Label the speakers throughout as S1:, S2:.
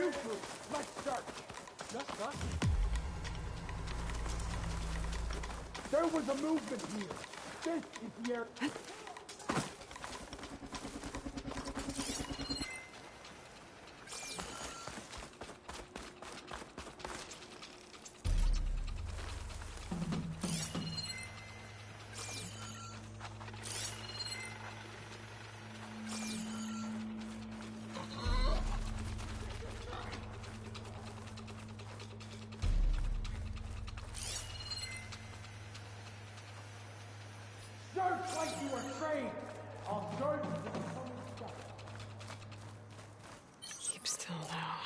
S1: You two, let's search.
S2: Just us?
S1: There was a movement here. This is the area. Search like you were trained. I'll search for the coming stuff.
S3: Keep still now.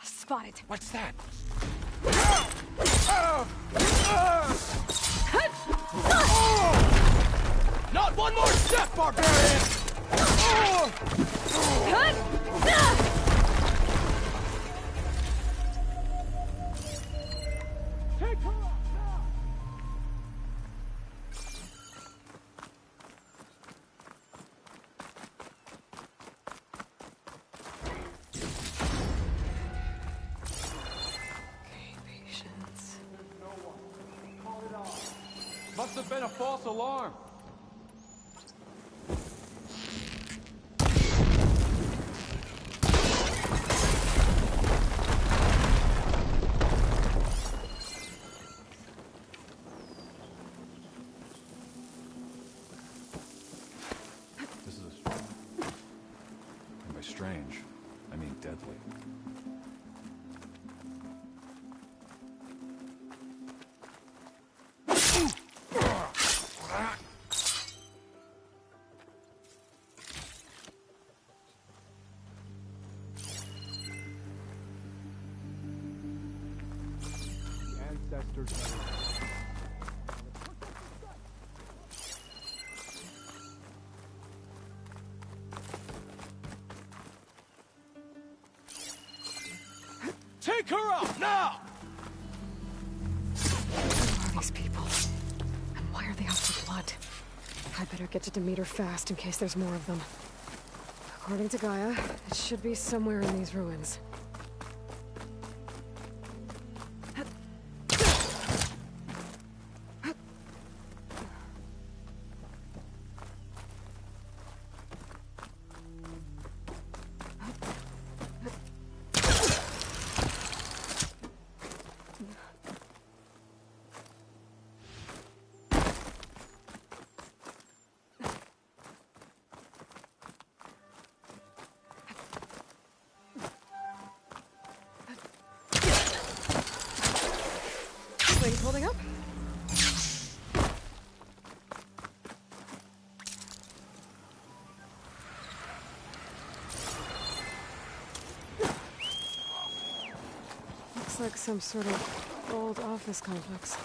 S4: Spotted.
S2: What's that? Not one more step, barbarian!
S1: Take her up now!
S3: Okay, patience.
S1: No one. Call it off.
S2: Must have been a false alarm. This is a... And by strange, I mean deadly.
S1: The ancestors.
S2: Take her out, now!
S3: Who are these people? And why are they out for blood? I better get to Demeter fast in case there's more of them. According to Gaia, it should be somewhere in these ruins. Things holding up? Looks like some sort of old office complex.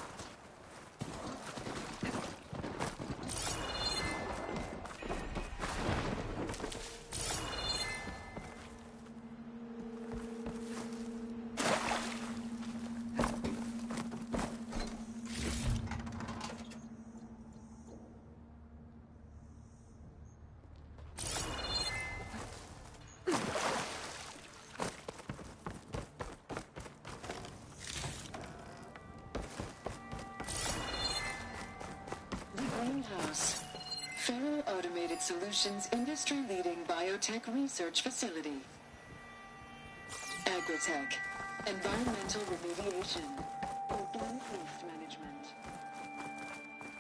S4: Solutions industry-leading biotech research facility. Agritech. Environmental remediation. Organic waste management.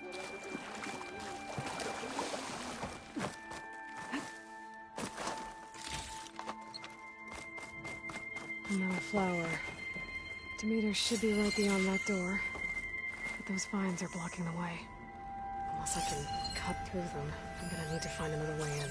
S4: Whatever can happen to you.
S3: Another flower. Demeter should be right beyond that door. But those vines are blocking the way. Unless I can cut through them, I'm gonna need to find another way in.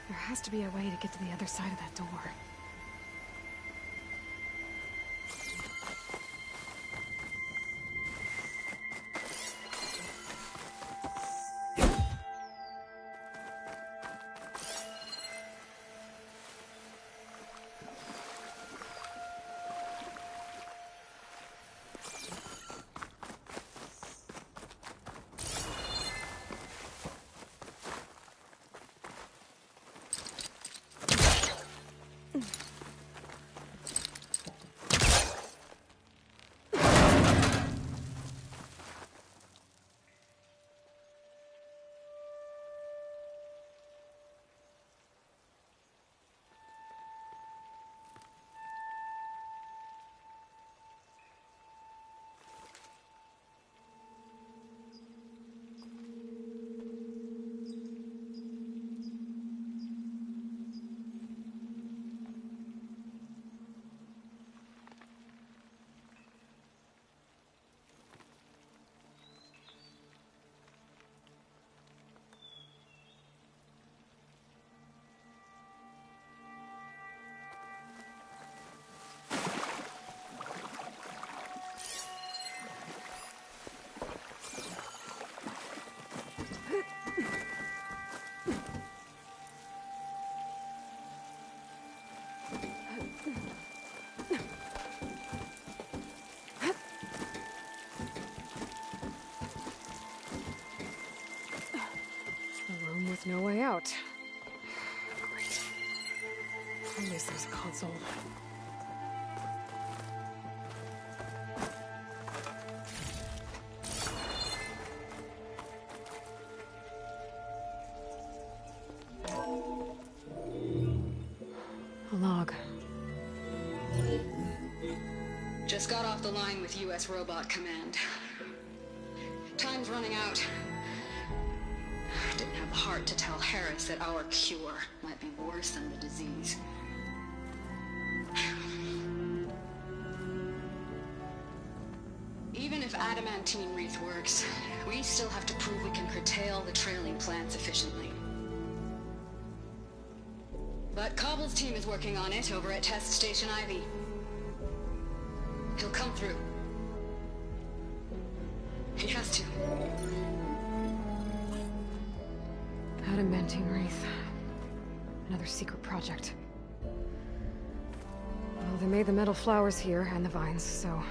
S3: There has to be a way to get to the other side of that door. With no way out. Great. At least there's a console. A log.
S4: Just got off the line with U.S. Robot Command. Time's running out. Didn't have the heart to tell Harris that our cure might be worse than the disease. Even if adamantine wreath works, we still have to prove we can curtail the trailing plants efficiently. But Cobble's team is working on it over at Test Station Ivy. He'll come through. He has to.
S3: Adamantine wreath. Another secret project. Well, they made the metal flowers here and the vines, so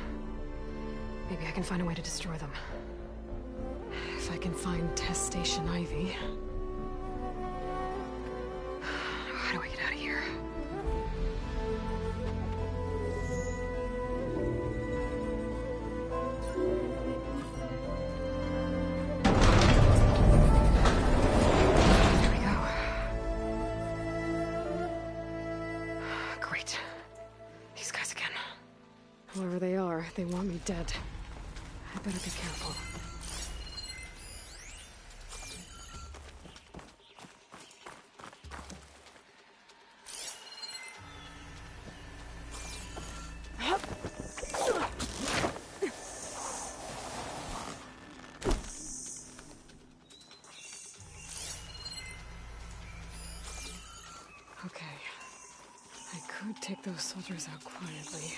S3: maybe I can find a way to destroy them. If I can find Test Station Ivy. How do I get out of here? dead. I better be careful. Okay. I could take those soldiers out quietly.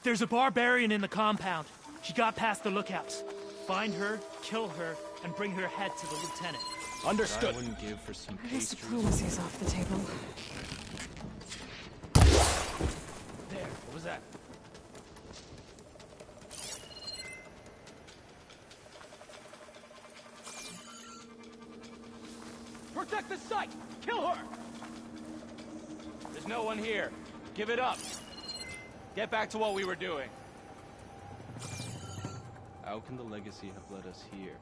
S5: There's a barbarian in the compound. She got past the lookouts. Find her, kill her, and bring her head to the lieutenant.
S6: Understood. I wouldn't give for some
S3: I guess
S6: pastries.
S3: diplomacy's off the table.
S6: There, what was that?
S5: Protect the site! Kill her!
S6: There's no one here. Give it up. Get back to what we were doing. How can the legacy have led us here?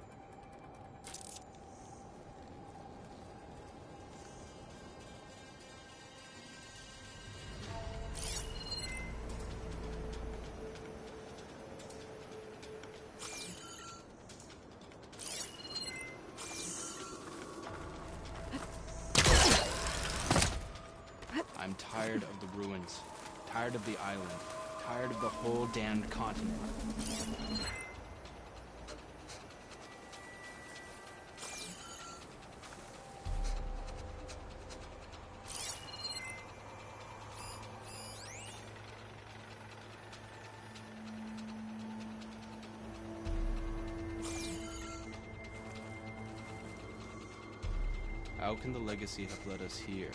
S6: I'm tired of the ruins, tired of the island, tired of the whole damned continent. How can the legacy have led us here?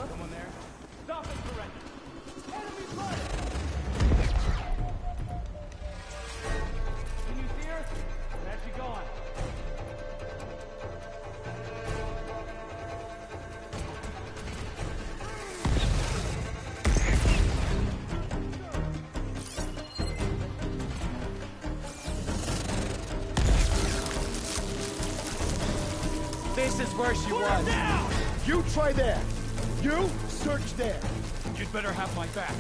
S5: Someone there? Stop and correct it! Enemy fire! Can you see her? Where's she going?
S6: This is where she was.
S5: Now!
S1: You try there. You search there.
S5: You'd better have my back.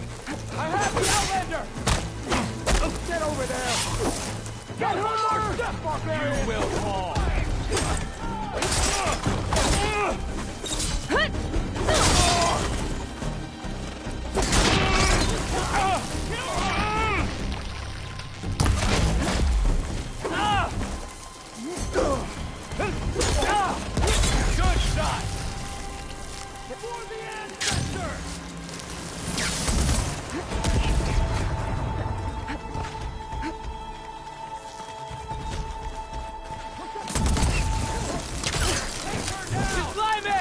S1: I have the Outlander! Get over there! Get one more step, barbarian!
S5: You will fall.
S6: Good shot!
S5: For the ancestors! Just climb in!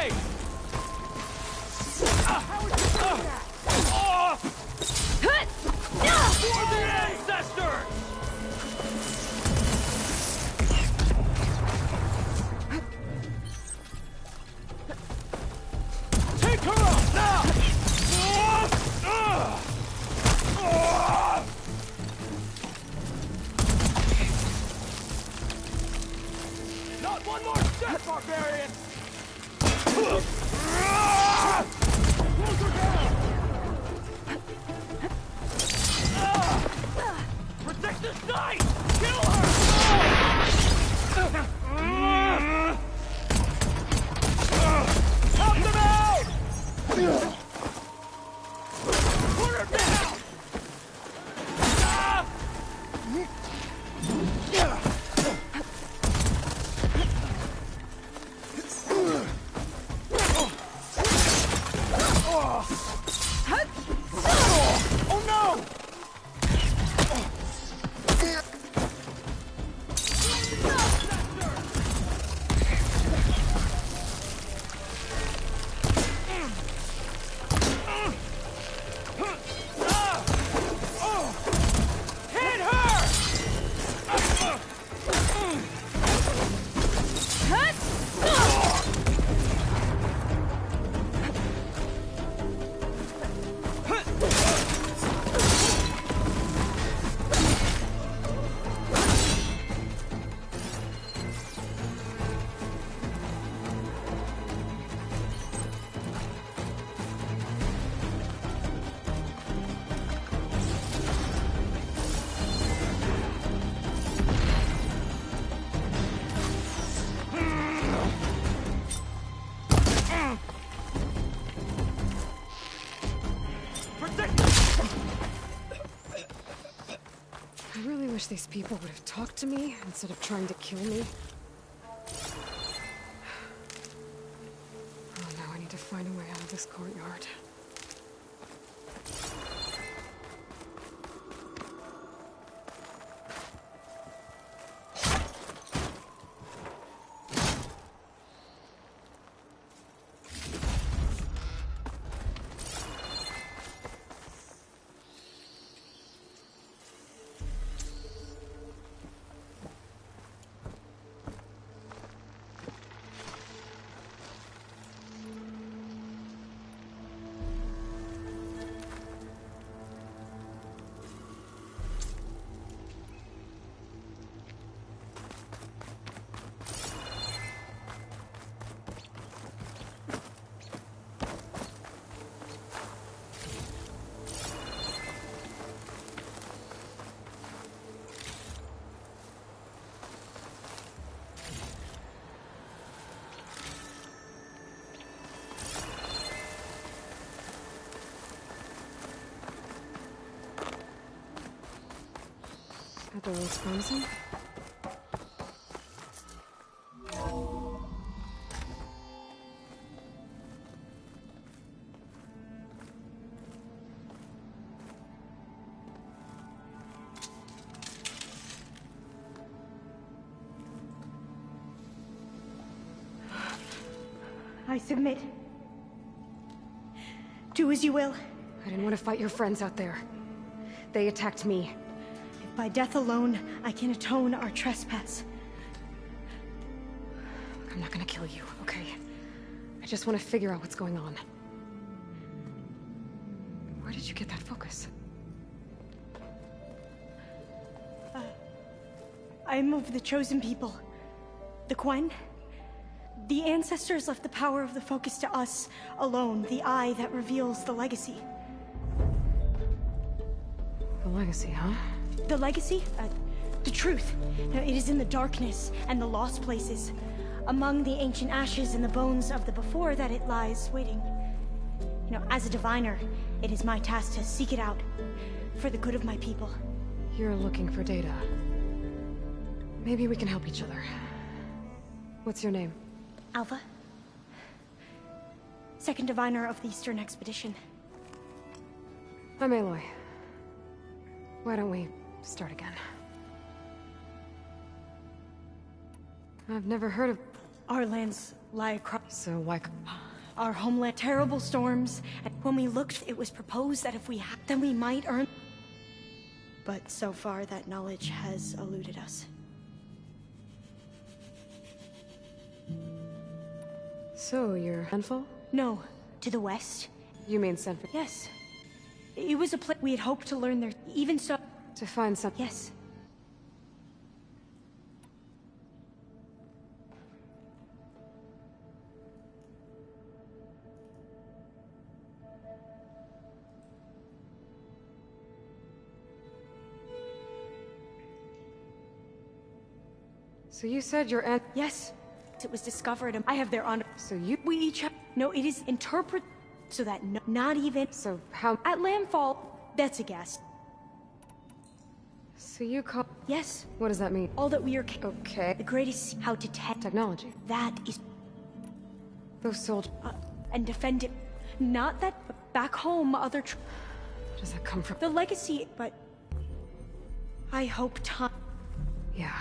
S3: I really wish these people would have talked to me instead of trying to kill me. Oh, now I need to find a way out of this courtyard. That door looks promising.
S7: I submit. Do as you will.
S3: I didn't want to fight your friends out there. They attacked me.
S7: If by death alone I can atone our trespass.
S3: I'm not gonna kill you, okay? I just want to figure out what's going on. Where did you get that focus?
S7: I'm of the chosen people. The Quen. The ancestors left the power of the focus to us alone, the eye that reveals the legacy.
S3: The legacy, huh?
S7: The legacy? The truth. Now, it is in the darkness and the lost places, among the ancient ashes and the bones of the before that it lies waiting. You know, as a diviner, it is my task to seek it out, for the good of my people.
S3: You're looking for data. Maybe we can help each other. What's your name?
S7: Alpha. Second diviner of the Eastern Expedition.
S3: I'm Aloy. Why don't we start again? I've never heard of...
S7: Our lands lie across...
S3: So why...
S7: Our homeland, terrible storms, and when we looked, it was proposed that if we had, then we might earn... But so far, that knowledge has eluded us.
S3: So, you're handful?
S7: No, to the west.
S3: You mean Sanford?
S7: Yes. It was a place we had hoped to learn there, even so...
S3: To find some...
S7: Yes.
S3: So you said your aunt...
S7: Yes. It was discovered and I have their honor.
S3: So you...
S7: We each have... No, it is interpret... So that not even...
S3: So how...
S7: At landfall, that's a guess.
S3: So you call...
S7: Yes.
S3: What does that mean?
S7: All that we are...
S3: Okay.
S7: The greatest... How to tech...
S3: Technology.
S7: That is...
S3: Those soldiers...
S7: and defend it. Not that... Back home, other...
S3: Where does that come from?
S7: The legacy, but... I hope time...
S3: Yeah.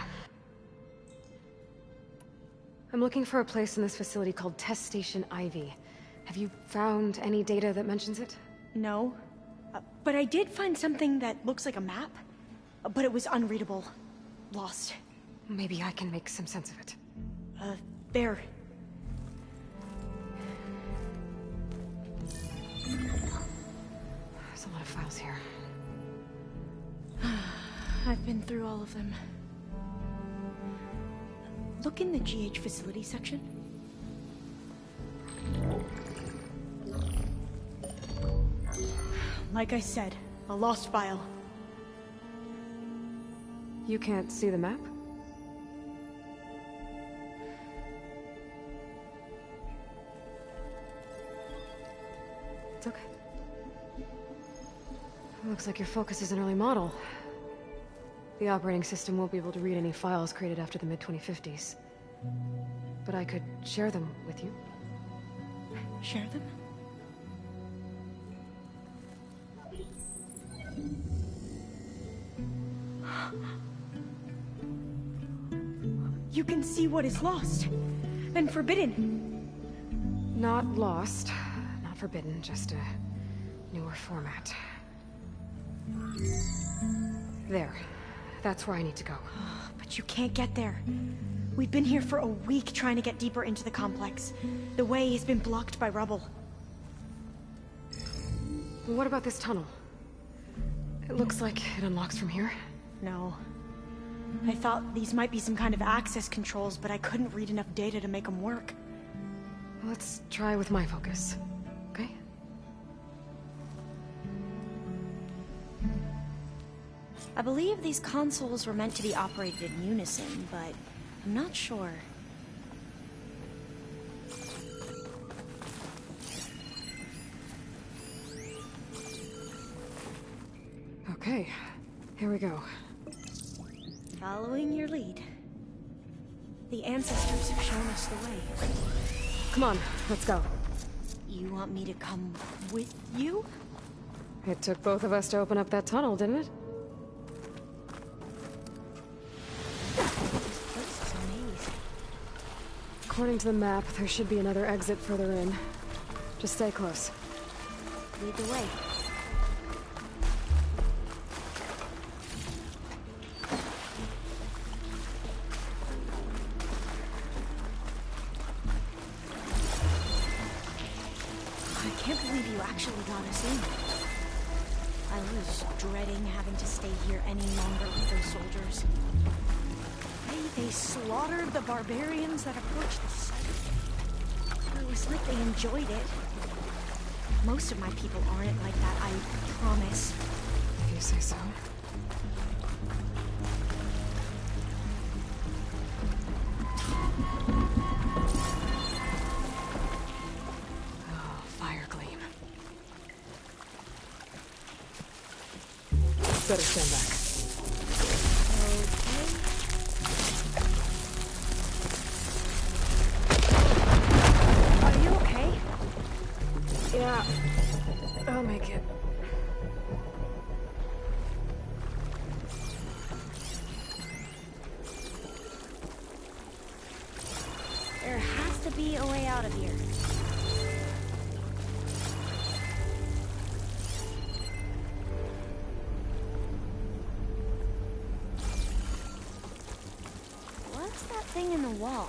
S3: I'm looking for a place in this facility called Test Station Ivy. Have you found any data that mentions it?
S7: No. But I did find something that looks like a map. But it was unreadable. Lost.
S3: Maybe I can make some sense of it.
S7: There.
S3: There's a lot of files here.
S7: I've been through all of them. Look in the GH facility section. Like I said, a lost file.
S3: You can't see the map? It's okay. Looks like your Focus is an early model. The operating system won't be able to read any files created after the mid-2050s. But I could share them with you.
S7: Share them? You can see what is lost and forbidden.
S3: Not lost, not forbidden, just a newer format. There. That's where I need to go.
S7: But you can't get there. We've been here for a week trying to get deeper into the complex. The way has been blocked by rubble.
S3: What about this tunnel? It looks like it unlocks from here.
S7: No. I thought these might be some kind of access controls, but I couldn't read enough data to make them work.
S3: Let's try with my Focus, okay?
S7: I believe these consoles were meant to be operated in unison, but I'm not sure.
S3: Okay, here we go.
S7: Following your lead. The ancestors have shown us the way.
S3: Come on, let's go.
S7: You want me to come with you?
S3: It took both of us to open up that tunnel, didn't it?
S7: This place is amazing.
S3: According to the map, there should be another exit further in. Just stay close.
S7: Lead the way. I can't believe you actually got us in. I was dreading having to stay here any longer with those soldiers. They slaughtered the barbarians that approached the site. It was like they enjoyed it. Most of my people aren't like that, I promise.
S3: If you say so. Oh, fire gleam. Better stand back.
S7: Are you okay?
S3: Yeah, I'll make it.
S7: There has to be a way out of here. What's that thing in the wall?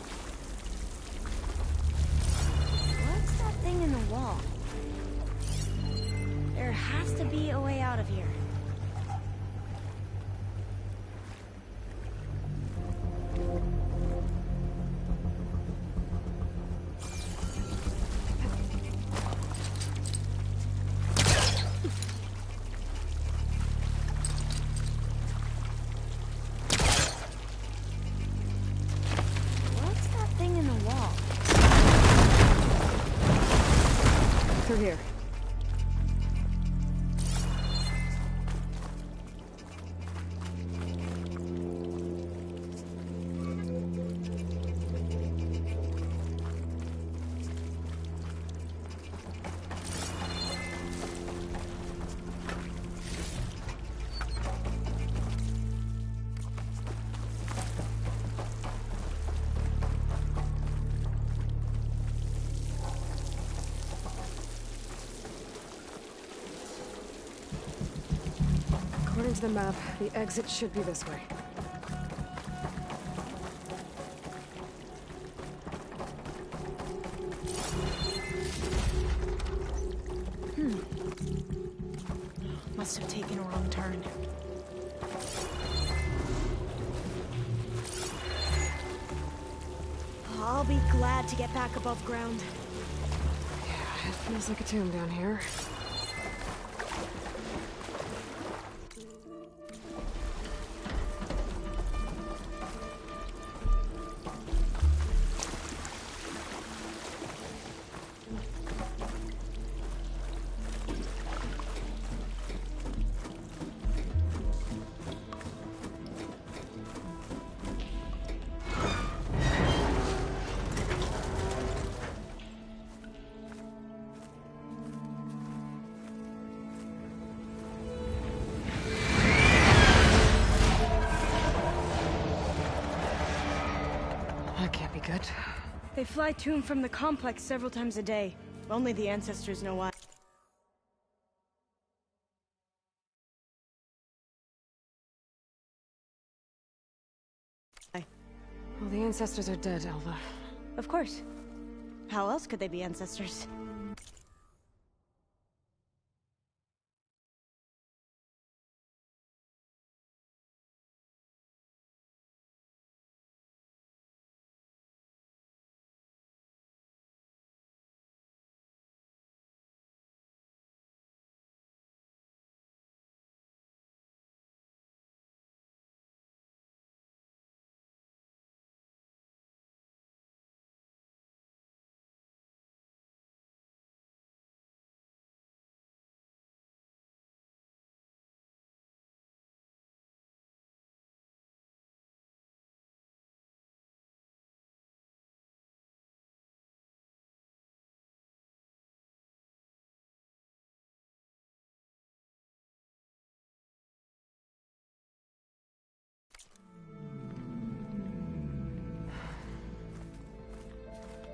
S7: What's that thing in the wall? There has to be a way out of here. What's that thing in the wall?
S3: Through here. According to the map, the exit should be this way.
S7: Must have taken a wrong turn. I'll be glad to get back above ground.
S3: Yeah, it feels like a tomb down here.
S7: They fly to and from the complex several times a day. Only the ancestors know why.
S3: Well, the ancestors are dead, Alva.
S7: Of course. How else could they be ancestors?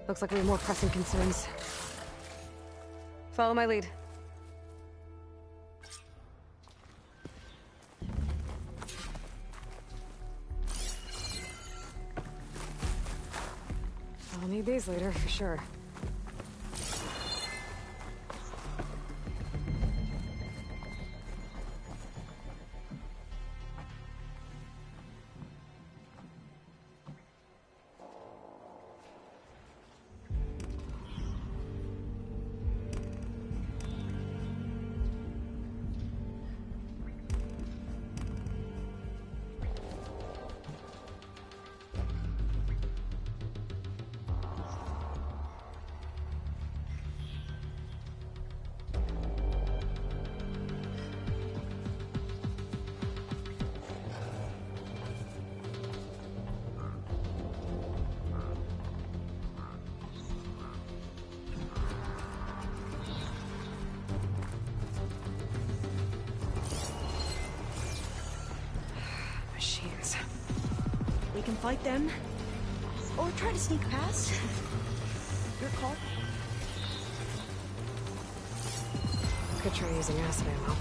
S3: Looks like we have more pressing concerns. Follow my lead. I'll need these later, for sure. Machines.
S7: We can fight them, or try to sneak past. Your call.
S3: Could try using acid ammo.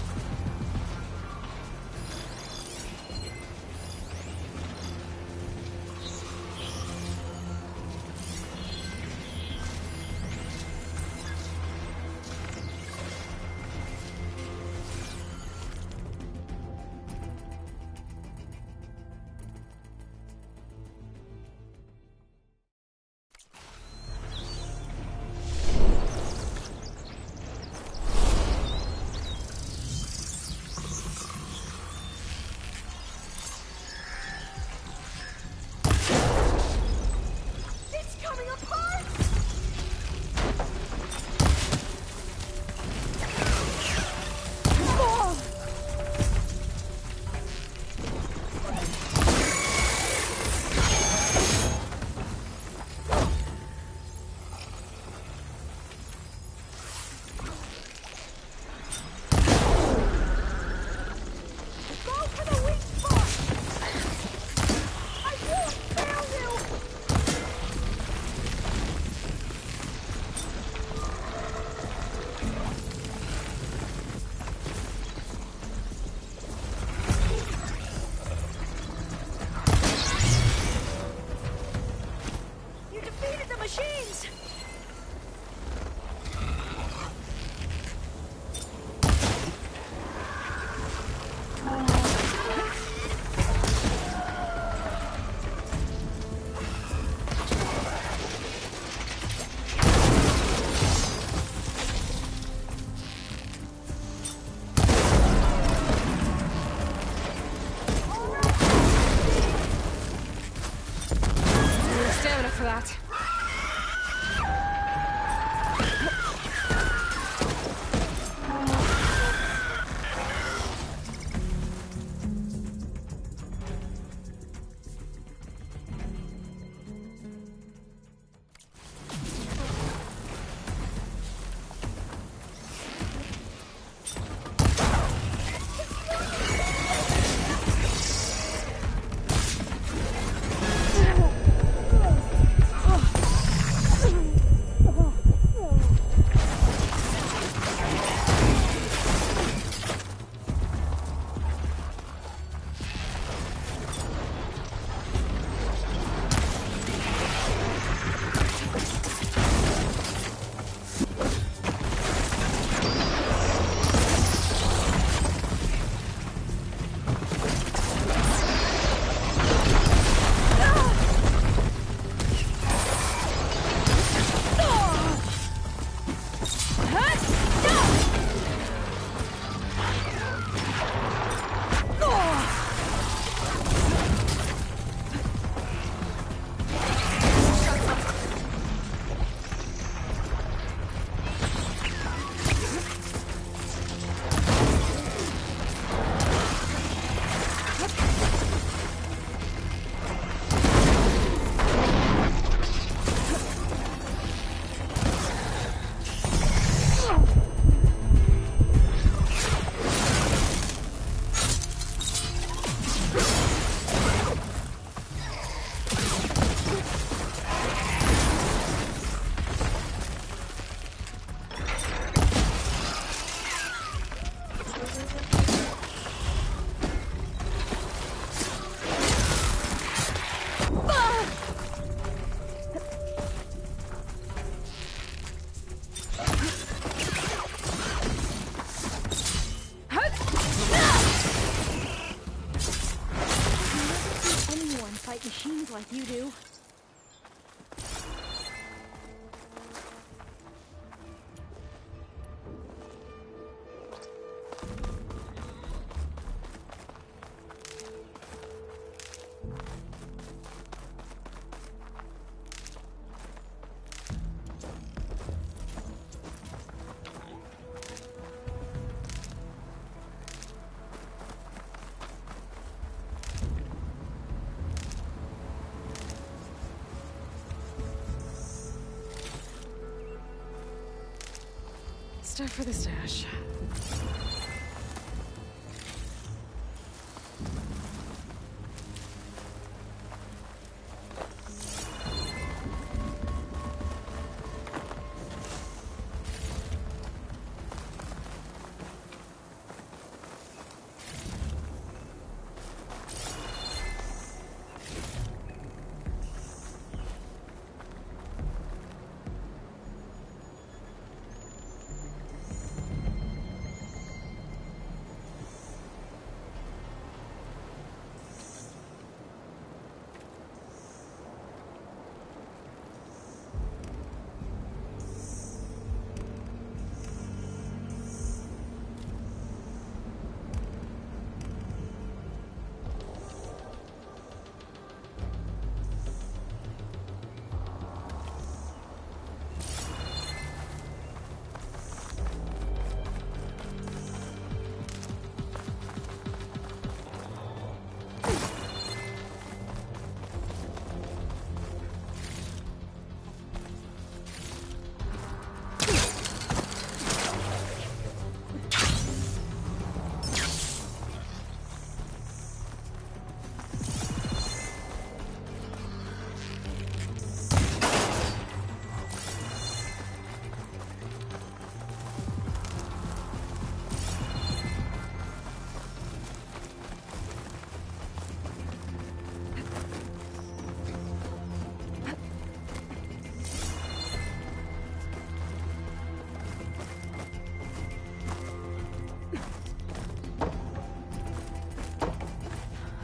S3: Stuff for the stash.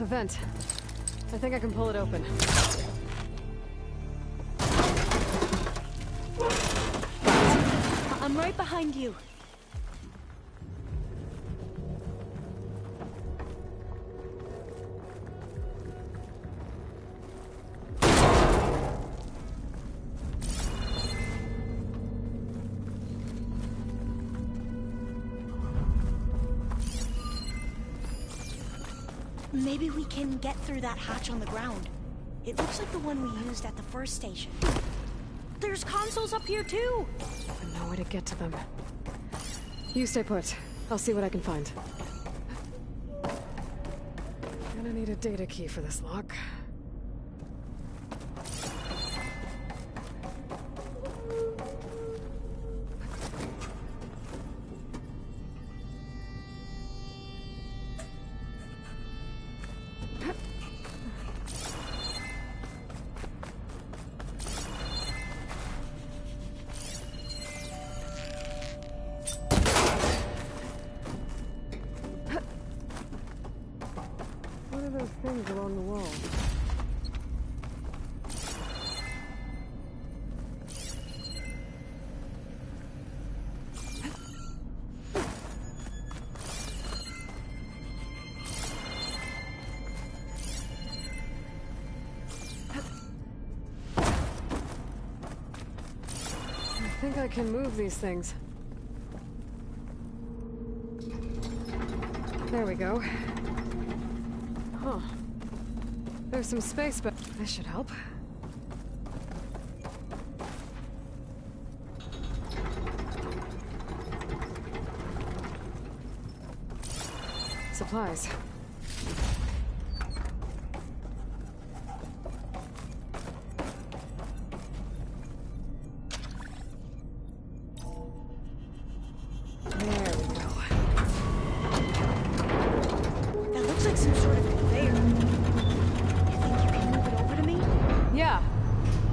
S3: A vent. I think I can pull it open.
S7: I'm right behind you. Maybe we can get through that hatch on the ground. It looks like the one we used at the first station. There's consoles up here too!
S3: I know way to get to them. You stay put. I'll see what I can find. Gonna need a data key for this lock. Those things along the wall. I think I can move these things. There we go. Huh. There's some space, but this should help. Supplies.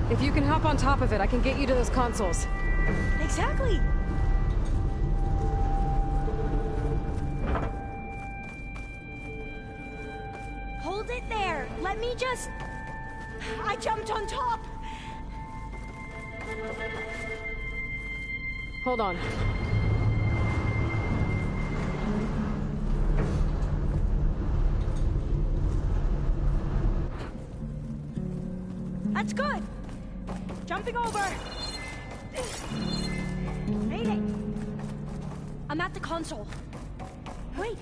S3: If you can hop on top of it, I can get you to those consoles.
S7: Exactly! Hold it there! Let me just... I jumped on top!
S3: Hold on.
S7: That's good! Jumping over! Made it! I'm at the console. Wait!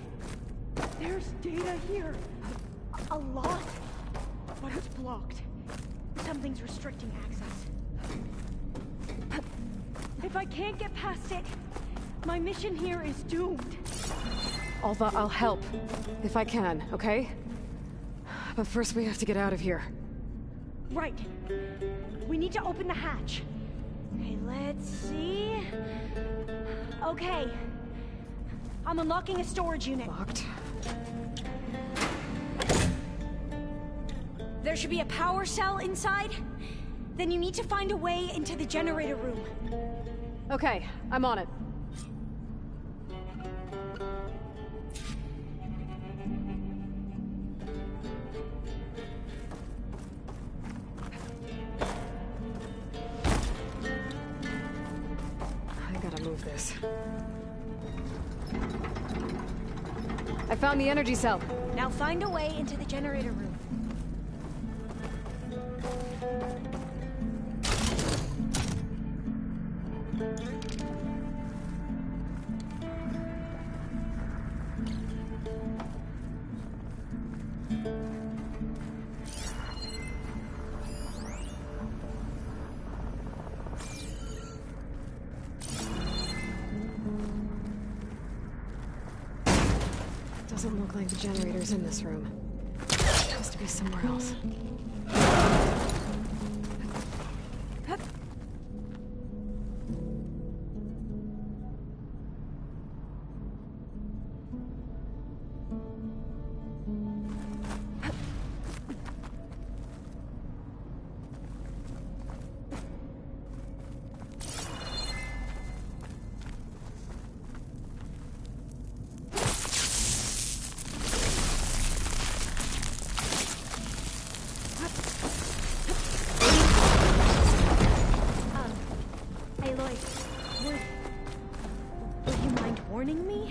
S7: There's data here. A lot. But it's blocked. Something's restricting access. If I can't get past it, My mission here is doomed.
S3: Alva, I'll help. If I can, okay? But first we have to get out of here.
S7: Right. We need to open the hatch. Okay, let's see. Okay. I'm unlocking a storage unit.
S3: Locked.
S7: There should be a power cell inside. Then you need to find a way into the generator room.
S3: Okay, I'm on it. I gotta move this. I found the energy cell.
S7: Now find a way into the generator room.
S3: Doesn't look like the generator's in this room. It has to be somewhere else.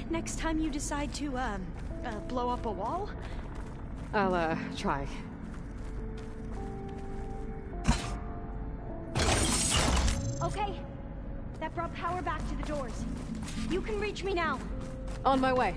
S3: Next time you decide to, blow up a wall? I'll, try.
S7: Okay. That brought power back to the doors. You can reach me now.
S3: On my way.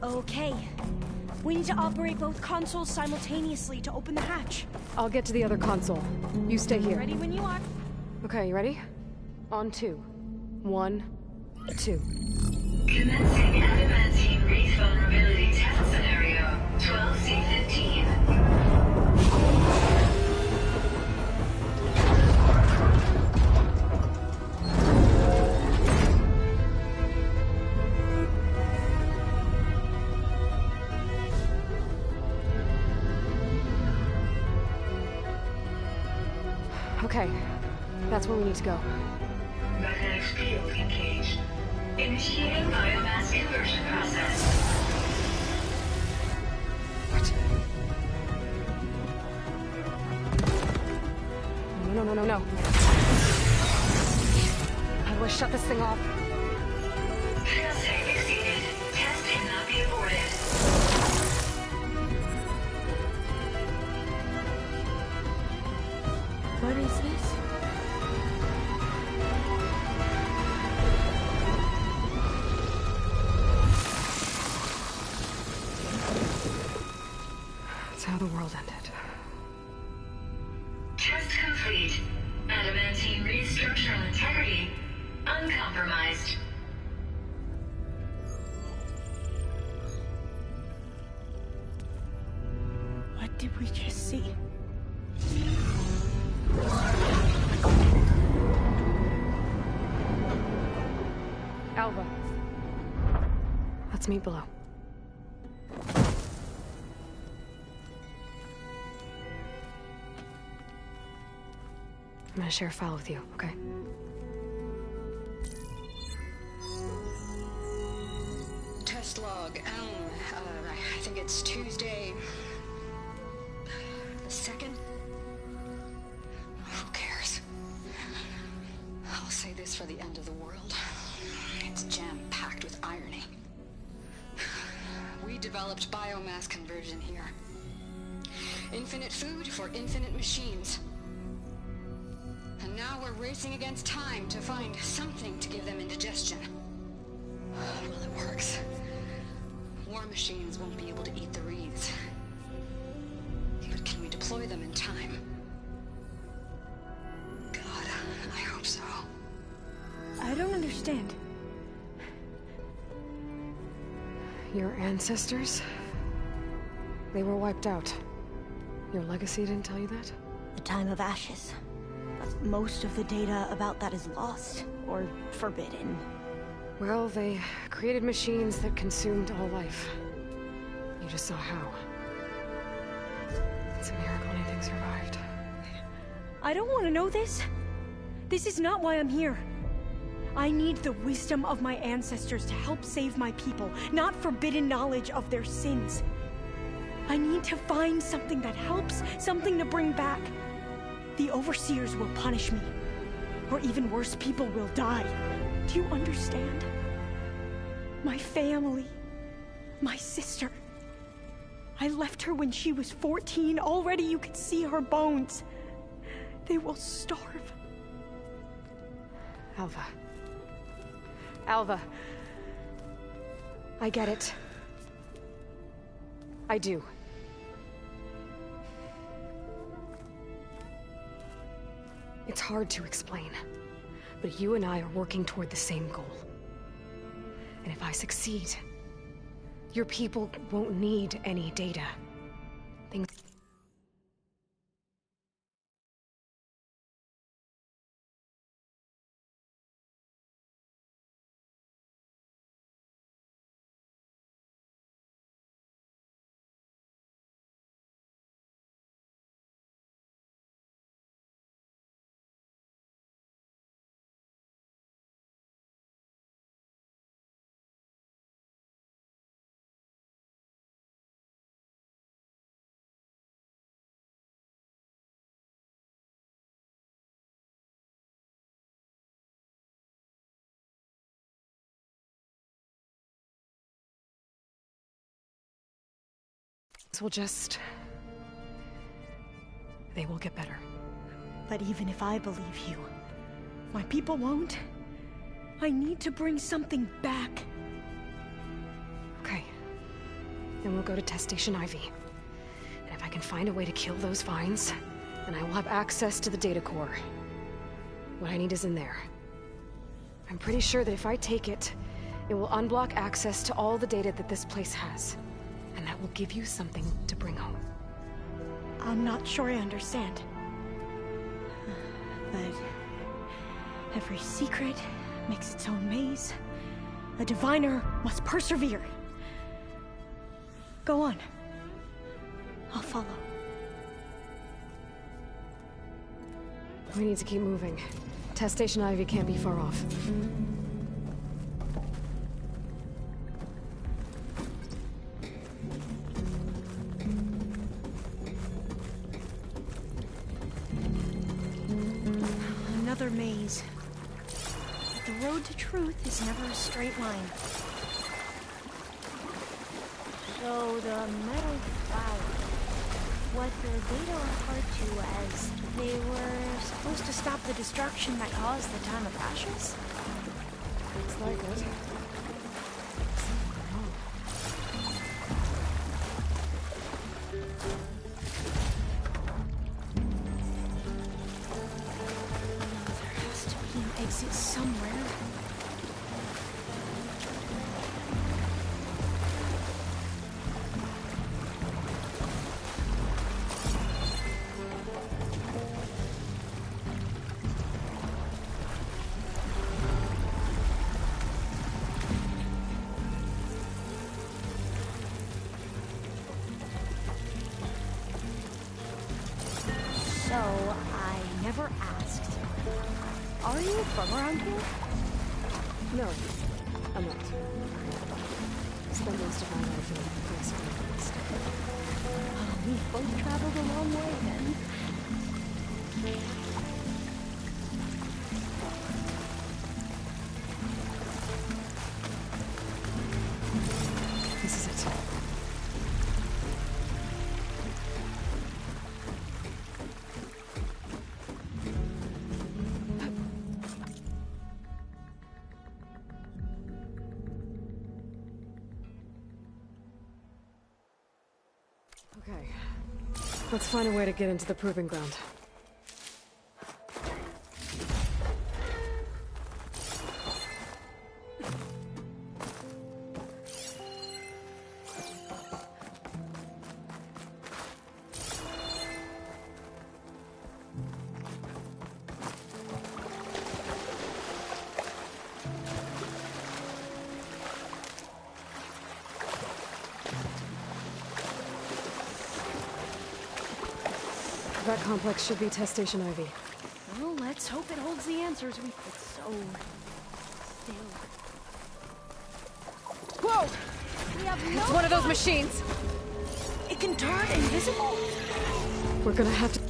S7: Okay. We need to operate both consoles simultaneously to open the hatch.
S3: I'll get to the other console. You stay here.
S7: Ready when you are.
S3: Okay, you ready? On 2. 1, 2.
S8: Commencing adamantine wreath vulnerability test scenario 12C15.
S3: Okay, that's where we need to go.
S8: Magnetic field engaged. Initiating biomass conversion process.
S3: What? No. How do I shut this thing off?
S8: Failsafe exceeded. Test cannot be aborted.
S7: What is this?
S3: That's how the world ended.
S8: Test complete. Adamantine wreath structural integrity uncompromised.
S7: What did we just see?
S3: Alva. Let's meet below. I'm gonna share a file with you, okay?
S4: Test log, I think it's Tuesday the 2nd? Who cares? I'll say this for the end of the world. It's jam-packed with irony. We developed biomass conversion here. Infinite food for infinite machines. And now we're racing against time to find something to give them indigestion. Well, it works. War machines won't be able to eat the reeds. But can we deploy them in time? God, I hope so.
S7: I don't understand.
S3: Your ancestors? They were wiped out. Your legacy didn't tell you that?
S7: The time of ashes. But most of the data about that is lost, or forbidden.
S3: Well, they created machines that consumed all life. You just saw how. It's a miracle anything survived.
S7: I don't want to know this. This is not why I'm here. I need the wisdom of my ancestors to help save my people, not forbidden knowledge of their sins. I need to find something that helps, something to bring back. The overseers will punish me. Or even worse, people will die. Do you understand? My family. My sister. I left her when she was 14. Already you could see her bones. They will starve.
S3: Alva. Alva. I get it. I do. It's hard to explain, but you and I are working toward the same goal. And if I succeed, your people won't need any data. Things... will just... They will get better.
S7: But even if I believe you, my people won't. I need to bring something back.
S3: Okay. Then we'll go to Test Station Ivy. And if I can find a way to kill those vines, then I will have access to the data core. What I need is in there. I'm pretty sure that if I take it, it will unblock access to all the data that this place has. And that will give you something to bring home.
S7: I'm not sure I understand. But every secret makes its own maze. A diviner must persevere. Go on. I'll follow.
S3: We need to keep moving. Test Station Ivy can't be far off.
S7: Another maze. But the road to truth is never a straight line.
S9: So the metal flowers, what the data referred to as, they were supposed to stop the destruction that caused the time of ashes?
S3: Looks like it.
S7: There has to be an exit somewhere.
S9: So, I never asked. Are you from around here?
S3: No, I'm not. Spent most of my life in the West Coast.
S9: We both traveled a long way then.
S3: This is it. Okay. Let's find a way to get into the proving ground. That complex should be test station Ivy.
S9: Well, let's hope it holds the answers we... It's so... still.
S7: Whoa! We have no...
S3: It's one of those machines!
S7: It can turn invisible?
S3: We're gonna have to...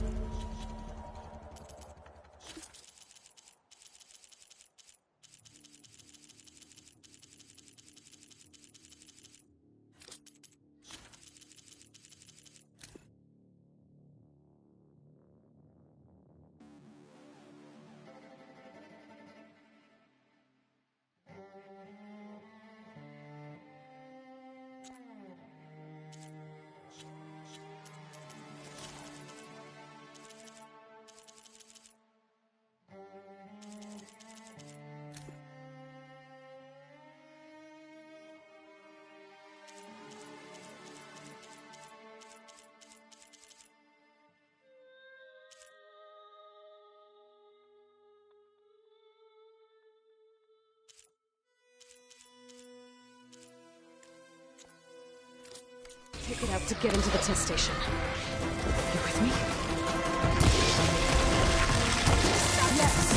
S3: Take it out to get into the test station. You with me? Yes!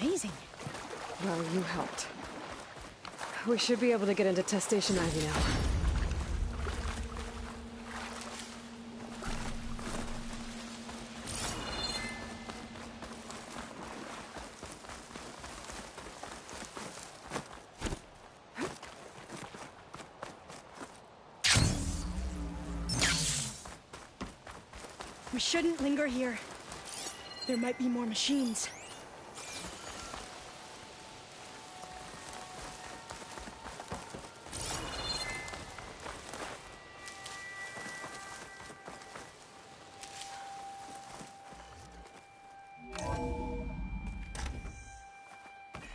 S7: amazing.
S3: Well, you helped. We should be able to get into Test Station Ivy now.
S7: We shouldn't linger here. There might be more machines.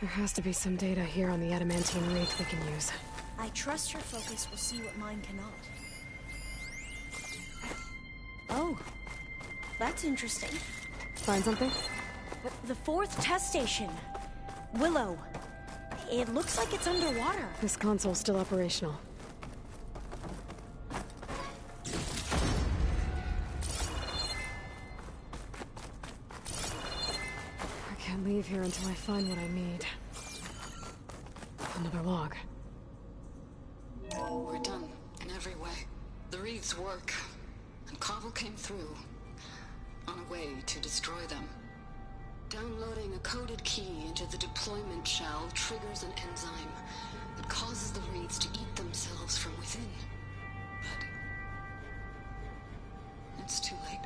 S3: There has to be some data here on the adamantine wraith we can use.
S7: I trust your focus will see what mine cannot. Oh, that's interesting.
S3: Find something?
S7: The fourth test station. Willow. It looks like it's underwater.
S3: This console's still operational. I can't leave here until I find what I need. Another log.
S4: We're done in every way. The wreaths work, and Cobble came through on a way to destroy them. Downloading a coded key into the deployment shell triggers an enzyme that causes the wreaths to eat themselves from within. But it's too late.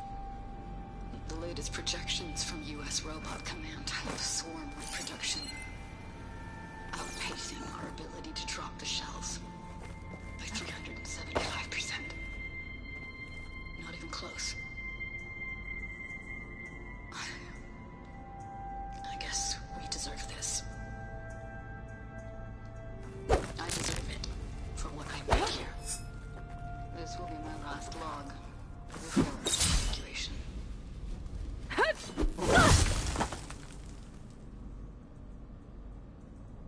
S4: The latest projections from U.S. Robot Command have swarm reproduction, outpacing our ability to drop the shells by 375%. Not even close. I guess we deserve this. I deserve it for what I made here. This will be my last log before evacuation.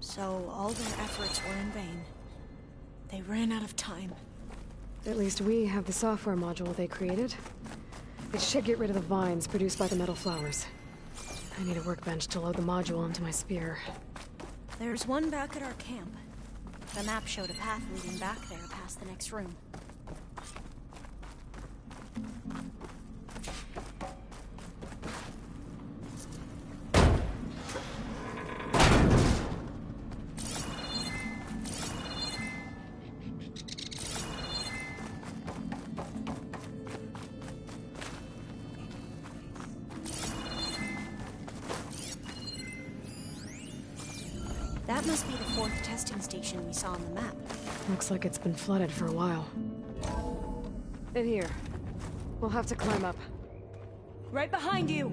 S7: So all their efforts were in vain. They ran out of time.
S3: At least we have the software module they created. It should get rid of the vines produced by the metal flowers. I need a workbench to load the module into my spear.
S7: There's one back at our camp. The map showed a path leading back there past the next room. That must be the fourth testing station we saw on the map.
S3: Looks like it's been flooded for a while. In here. We'll have to climb up.
S7: Right behind you!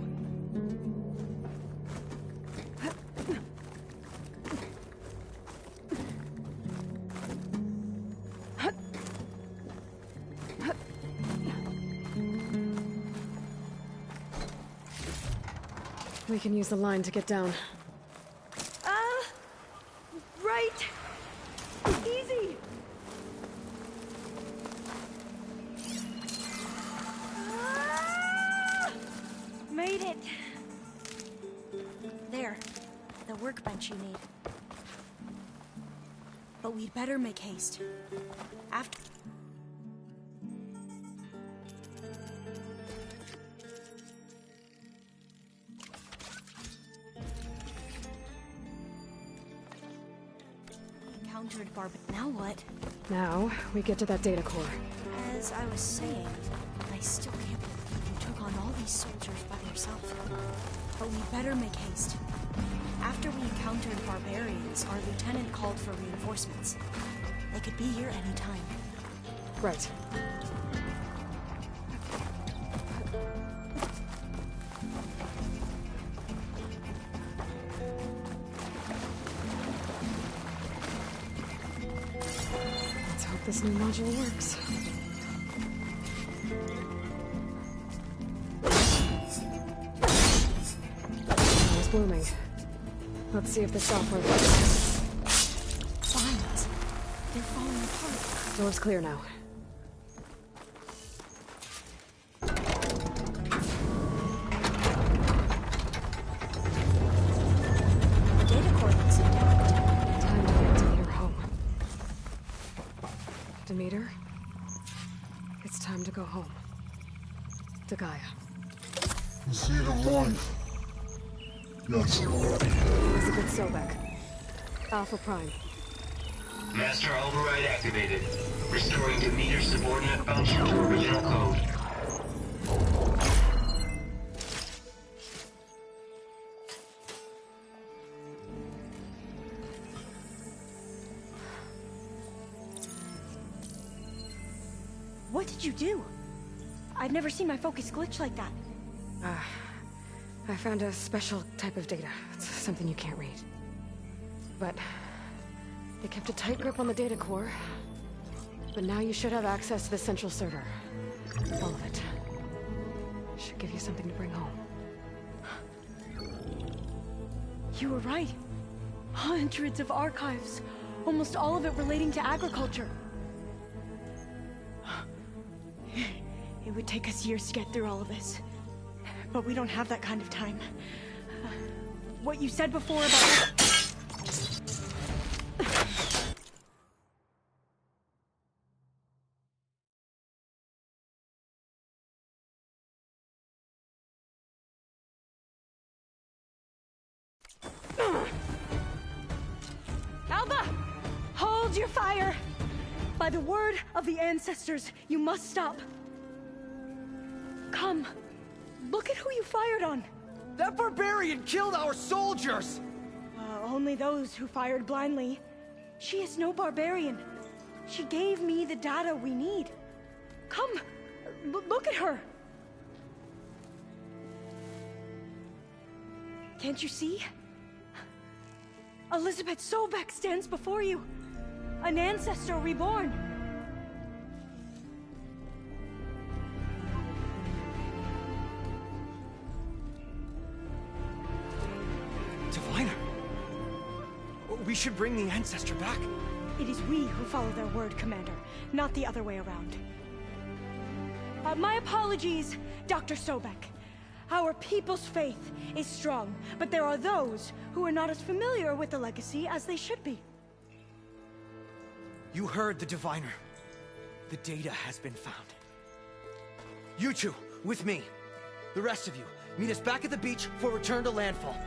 S3: We can use the line to get down.
S7: Right! Easy! Made it! There. The workbench you need. But we'd better make haste. After... encountered Barb. Now what?
S3: Now, we get to that data core.
S7: As I was saying, I still can't believe you took on all these soldiers by yourself. But we better make haste. After we encountered barbarians, our lieutenant called for reinforcements. They could be here any time.
S3: Right. Let's hope this new module works. Now it's blooming. Let's see if the software works.
S7: Vines. They're falling apart.
S3: Door's clear now. Demeter, it's time to go home. To Gaia.
S10: See the light. That's
S3: Elizabeth Sobek. Alpha Prime.
S8: Master override activated. Restoring Demeter subordinate function to original code.
S7: What did you do? I've never seen my focus glitch like that.
S3: I found a special type of data. It's something you can't read. But they kept a tight grip on the data core. But now you should have access to the central server. All of it. Should give you something to bring home.
S7: You were right. Hundreds of archives. Almost all of it relating to agriculture. It would take us years to get through all of this. But we don't have that kind of time. What you said before about... Alba! Hold your fire! By the word of the ancestors, you must stop. Come. Look at who you fired on.
S1: That barbarian killed our soldiers!
S7: Only those who fired blindly. She is no barbarian. She gave me the data we need. Come. Look at her. Can't you see? Elizabeth Sobek stands before you. An ancestor reborn.
S1: Diviner! We should bring the ancestor back.
S7: It is we who follow their word, Commander, not the other way around. My apologies, Dr. Sobek. Our people's faith is strong, but there are those who are not as familiar with the legacy as they should be.
S1: You heard the Diviner. The data has been found. You two, with me. The rest of you, meet us back at the beach for return to landfall.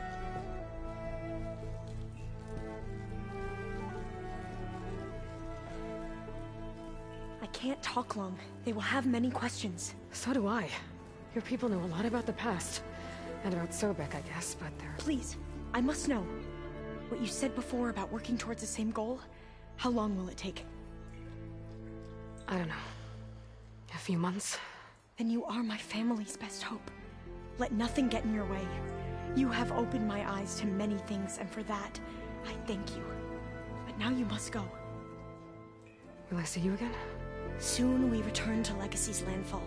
S7: I can't talk long. They will have many questions.
S3: So do I. Your people know a lot about the past. And about Sobek, I guess, but they're...
S7: Please, I must know. What you said before about working towards the same goal, how long will it take?
S3: I don't know. A few months?
S7: Then you are my family's best hope. Let nothing get in your way. You have opened my eyes to many things, and for that, I thank you. But now you must go.
S3: Will I see you again?
S7: Soon we return to Legacy's landfall.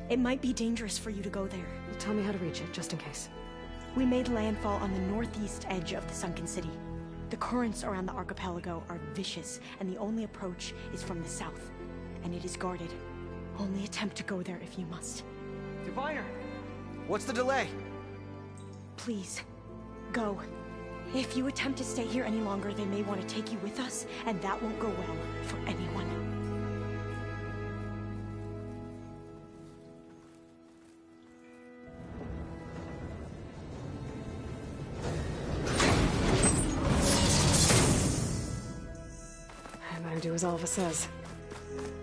S7: It might be dangerous for you to go there.
S3: Well, tell me how to reach it, just in case.
S7: We made landfall on the northeast edge of the sunken city. The currents around the archipelago are vicious, and the only approach is from the south. And it is guarded. Only attempt to go there if you must.
S1: Diviner! What's the delay?
S7: Please, go. If you attempt to stay here any longer, they may want to take you with us, and that won't go well for anyone.
S3: I better do as Alva says.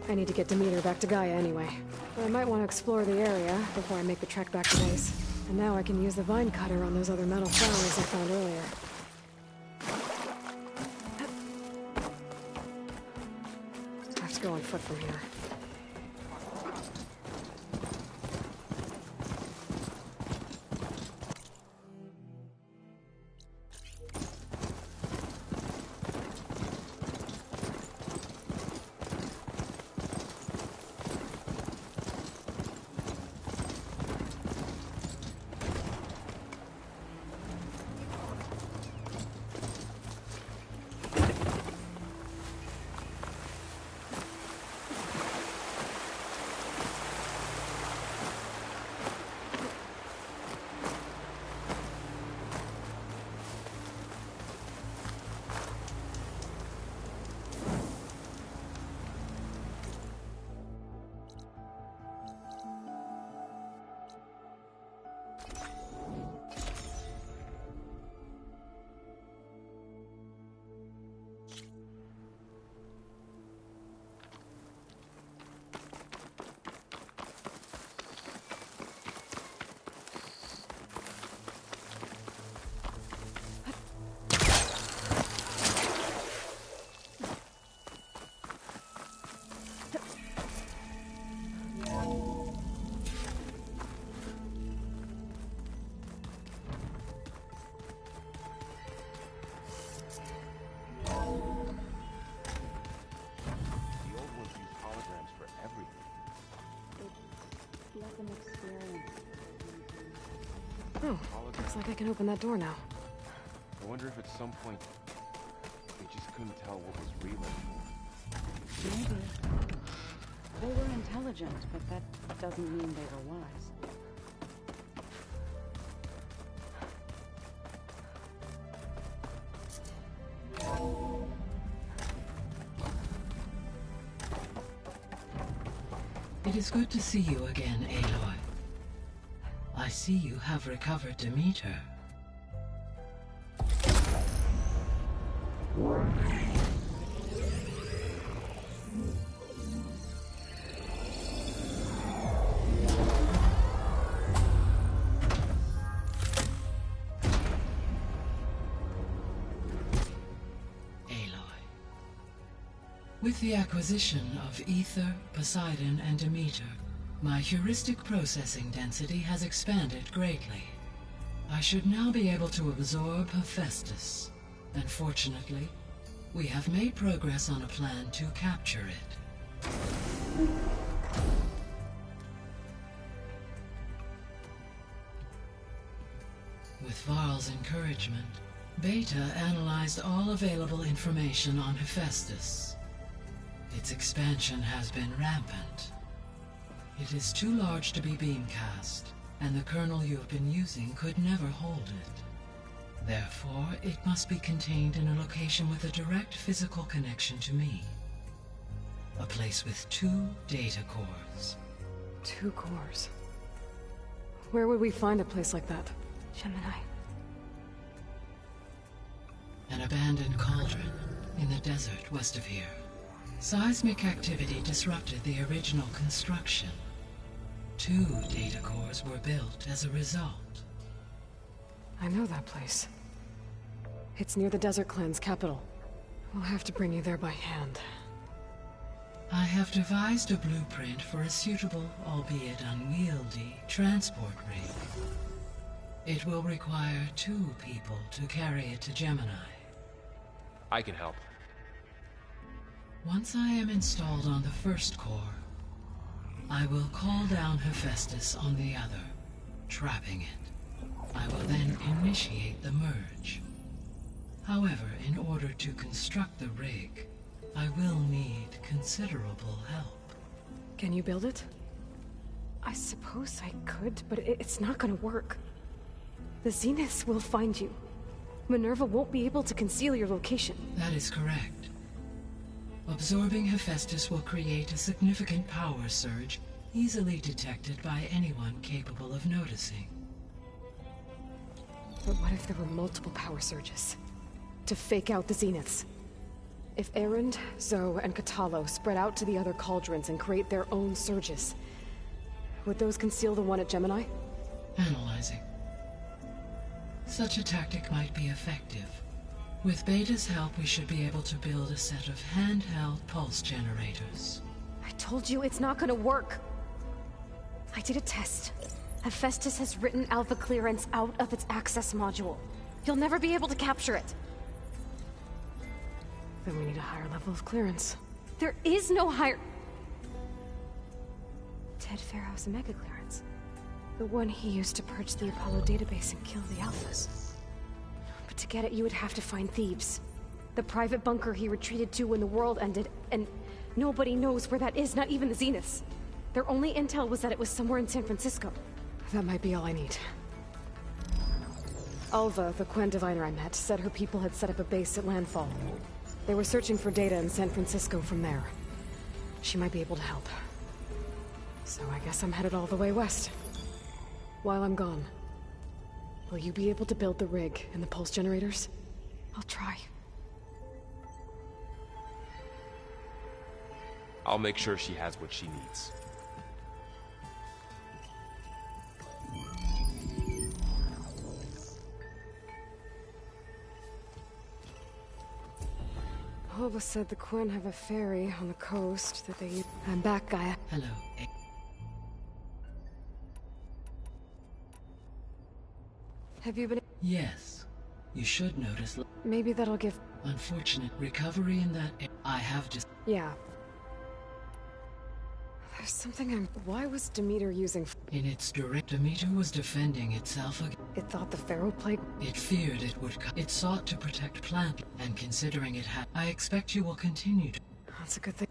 S3: I need to get Demeter back to Gaia anyway. But I might want to explore the area before I make the trek back to base. And now I can use the vine cutter on those other metal flowers I found earlier. I have to go on foot from here. Oh, looks like I can open that door now.
S11: I wonder if at some point they just couldn't tell what was real anymore.
S12: Maybe. They were intelligent, but that doesn't mean they were wise.
S13: It is good to see you again, Aloy. I see you have recovered Demeter. With the acquisition of Ether, Poseidon, and Demeter, my heuristic processing density has expanded greatly. I should now be able to absorb Hephaestus, and fortunately, we have made progress on a plan to capture it. With Varl's encouragement, Beta analyzed all available information on Hephaestus. Its expansion has been rampant. It is too large to be beamcast, and the kernel you have been using could never hold it. Therefore, it must be contained in a location with a direct physical connection to me. A place with 2 data cores.
S3: 2 cores? Where would we find a place like that?
S7: Gemini.
S13: An abandoned cauldron in the desert west of here. Seismic activity disrupted the original construction. 2 data cores were built as a result.
S3: I know that place. It's near the Desert Clan's capital. We'll have to bring you there by hand.
S13: I have devised a blueprint for a suitable, albeit unwieldy, transport rig. It will require 2 people to carry it to Gemini.
S11: I can help.
S13: Once I am installed on the first core, I will call down Hephaestus on the other, trapping it. I will then initiate the merge. However, in order to construct the rig, I will need considerable help.
S3: Can you build it? I suppose I could, but it's not gonna work. The Zeniths will find you. Minerva won't be able to conceal your location.
S13: That is correct. Absorbing Hephaestus will create a significant power surge, easily detected by anyone capable of noticing.
S3: But what if there were multiple power surges? To fake out the Zeniths? If Erend, Zoe, and Katalo spread out to the other cauldrons and create their own surges, would those conceal the one at Gemini?
S13: Analyzing. Such a tactic might be effective. With Beta's help, we should be able to build a set of handheld pulse generators.
S3: I told you it's not gonna work. I did a test. Hephaestus has written Alpha clearance out of its access module. You'll never be able to capture it. Then we need a higher level of clearance. There is no higher... Ted Pharaoh's Omega clearance. The one he used to purge the Apollo database and kill the Alphas. But to get it, you would have to find Thebes. The private bunker he retreated to when the world ended, and nobody knows where that is, not even the Zeniths. Their only intel was that it was somewhere in San Francisco. That might be all I need. Alva, the Quen diviner I met, said her people had set up a base at landfall. They were searching for data in San Francisco from there. She might be able to help. So I guess I'm headed all the way west. While I'm gone, will you be able to build the rig and the pulse generators? I'll try.
S11: I'll make sure she has what she needs.
S3: Alva said the Quen have a ferry on the coast that they use. I'm back, Gaia.
S13: Hello.
S3: Have you been...
S13: Yes. You should notice...
S3: Maybe that'll give...
S13: Unfortunate recovery in that... I have just...
S3: Yeah. There's something Why was Demeter using...
S13: In its direct, Demeter was defending itself against...
S3: It thought the Pharaoh plague...
S13: It feared it would come. It sought to protect plant, and considering it had... I expect you will continue to...
S3: That's a good thing.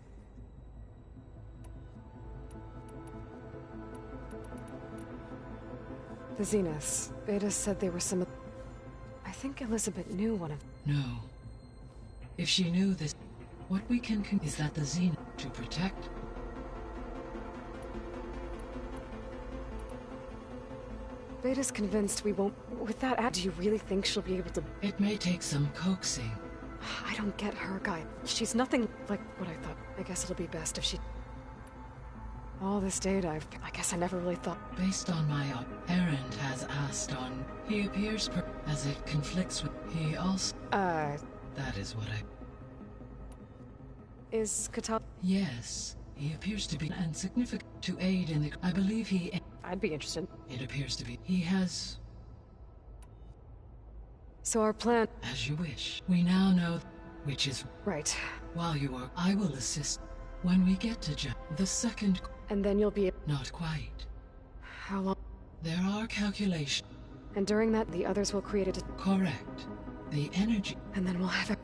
S3: The Zeniths. Beta said they were some of... I think Elizabeth knew one of...
S13: No. If she knew this... What we can is that the Zenith... To protect...
S3: Beta's convinced we won't... With that do you really think she'll be able to...
S13: It may take some coaxing.
S3: I don't get her, guy. She's nothing like what I thought. I guess it'll be best if she... All this data, I guess I never really thought...
S13: Based on my errand has asked on... He appears as it conflicts with... He also... That is what I...
S3: Is Katal...
S13: Yes. He appears to be insignificant to aid in the... I believe he...
S3: I'd be interested.
S13: It appears to be. He has...
S3: So our plan...
S13: As you wish. We now know... Which is...
S3: Right.
S13: While you are... I will assist. When we get to the second...
S3: And then you'll be...
S13: Not quite.
S3: How long?
S13: There are calculations.
S3: And during that, the others will create a...
S13: Correct. The energy...
S3: And then we'll have it.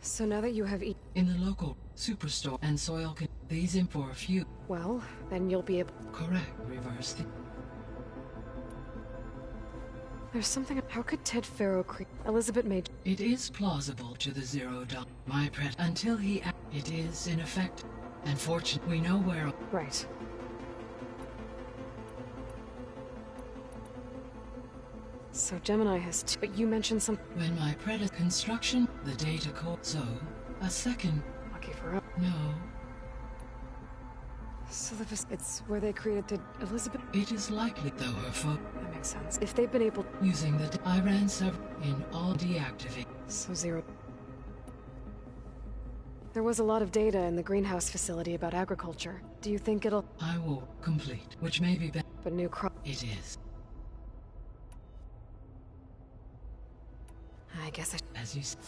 S3: So now that you have
S13: in the local superstore and soil these in for a few...
S3: Well, then you'll be able...
S13: Correct. Reverse the...
S3: There's something... How could Ted Pharaoh create... Elizabeth made...
S13: It is plausible to the $0. My until he... It is, in effect... Unfortunately, we know where...
S3: Right. So Gemini has but you mentioned some...
S13: When my construction, the data core... So, a second...
S3: Lucky for us.
S13: No.
S3: So it's where they created Elizabeth...
S13: It is likely, though her
S3: That makes sense. If they've been able...
S13: Using the... I ran several... In all deactivate...
S3: So 0... There was a lot of data in the greenhouse facility about agriculture. Do you think it'll...
S13: I will complete, which may be better.
S3: But new crop...
S13: It is.
S3: I guess I...
S13: As you say.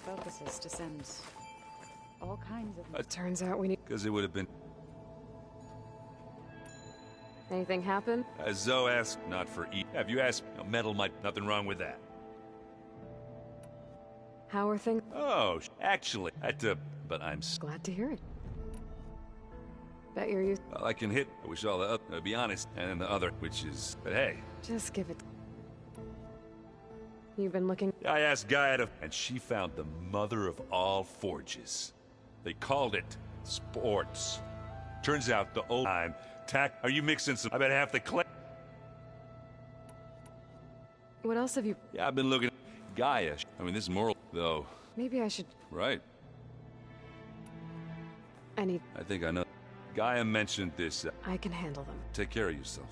S12: Focuses to send all kinds of...
S3: Turns out we need...
S2: Because it would have been...
S3: Anything happen?
S2: Zoe asked, not for Have you asked? Metal might... Nothing wrong with that.
S3: How are things?
S2: Oh, actually, but I'm...
S3: Glad to hear it. Bet you're used...
S2: Well, I can hit, I wish all the other... To be honest, and then the other, which is... But hey...
S3: Just give it... You've been looking...
S2: I asked Gaia and she found the mother of all forges. They called it sports. Turns out the old time... Are you mixing some... I bet half the clay...
S3: What else have you...
S2: Yeah, I've been looking... Gaia... I mean, this is moral, though.
S3: Maybe I should...
S2: Right.
S3: I
S2: think I know. Gaia mentioned this...
S3: I can handle them.
S2: Take care of yourself.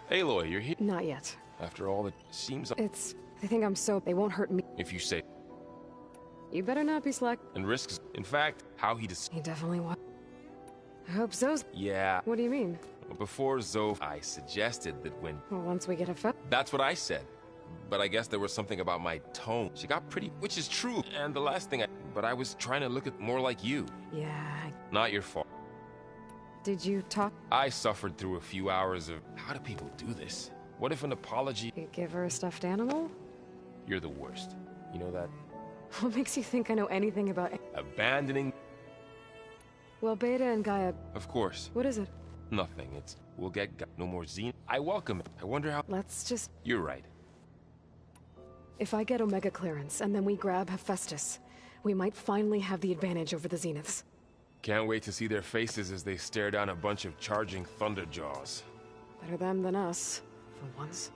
S11: Aloy, you're here?
S3: Not yet.
S11: After all, it seems...
S3: It's... They think I'm so... They won't hurt me.
S11: If you say...
S3: You better not be slack.
S11: And risks... In fact, how he
S3: He definitely was. I hope Zoe's...
S11: Yeah.
S3: What do you mean?
S11: Before Zoe, I suggested that when...
S3: Well, once we get a
S11: That's what I said. But I guess there was something about my tone. She got pretty... Which is true. And the last thing But I was trying to look at more like you.
S3: Yeah.
S11: Not your fault.
S3: Did you talk?
S11: I suffered through a few hours of... How do people do this? What if an apology...
S3: You give her a stuffed animal?
S11: You're the worst. You know that?
S3: What makes you think I know anything about...
S11: Abandoning...
S3: Well, Beta and Gaia...
S11: Of course.
S3: What is it?
S11: Nothing. It's... We'll get no more Xen. I welcome it. I wonder how...
S3: Let's just...
S11: You're right.
S3: If I get Omega clearance, and then we grab Hephaestus, we might finally have the advantage over the Zeniths.
S11: Can't wait to see their faces as they stare down a bunch of charging Thunderjaws.
S3: Better them than us, for once.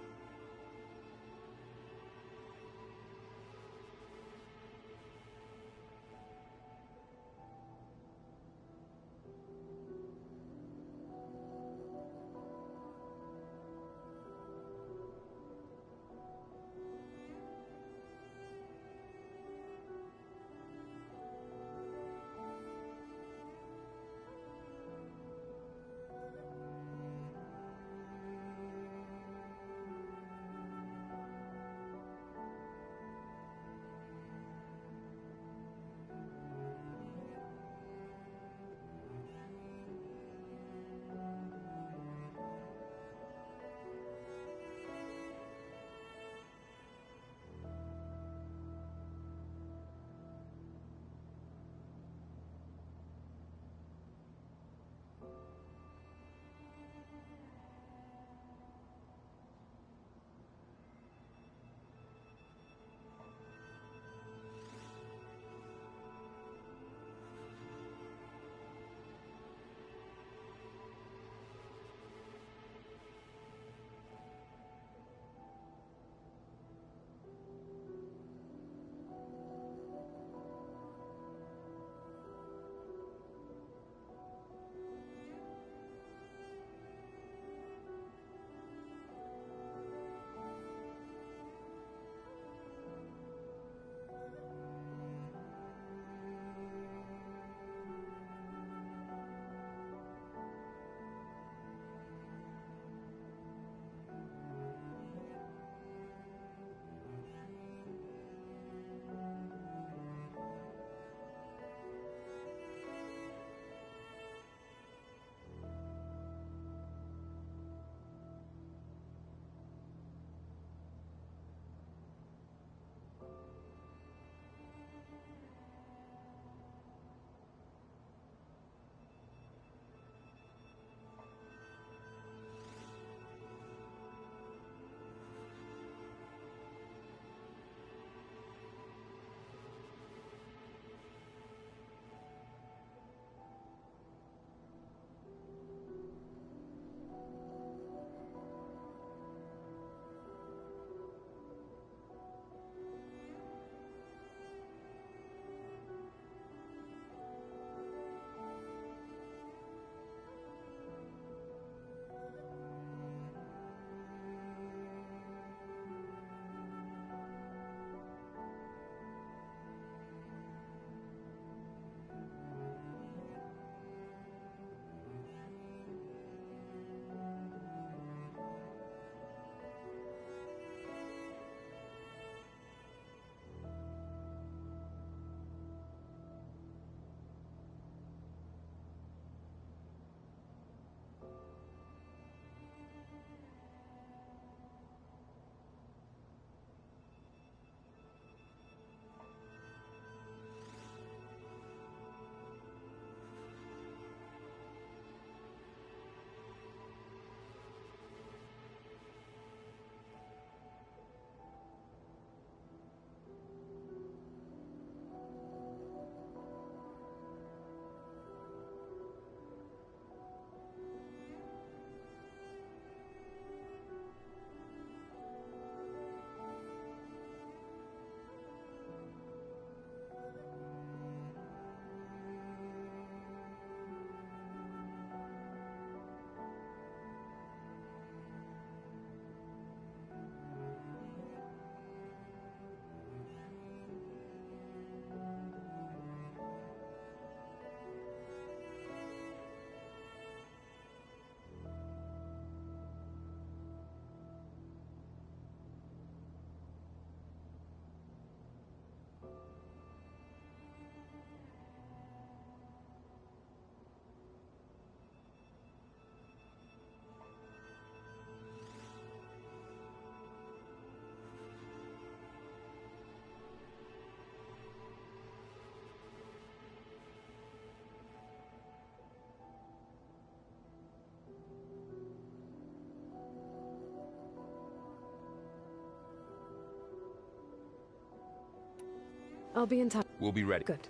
S3: I'll be in touch.
S11: We'll be ready.
S3: Good.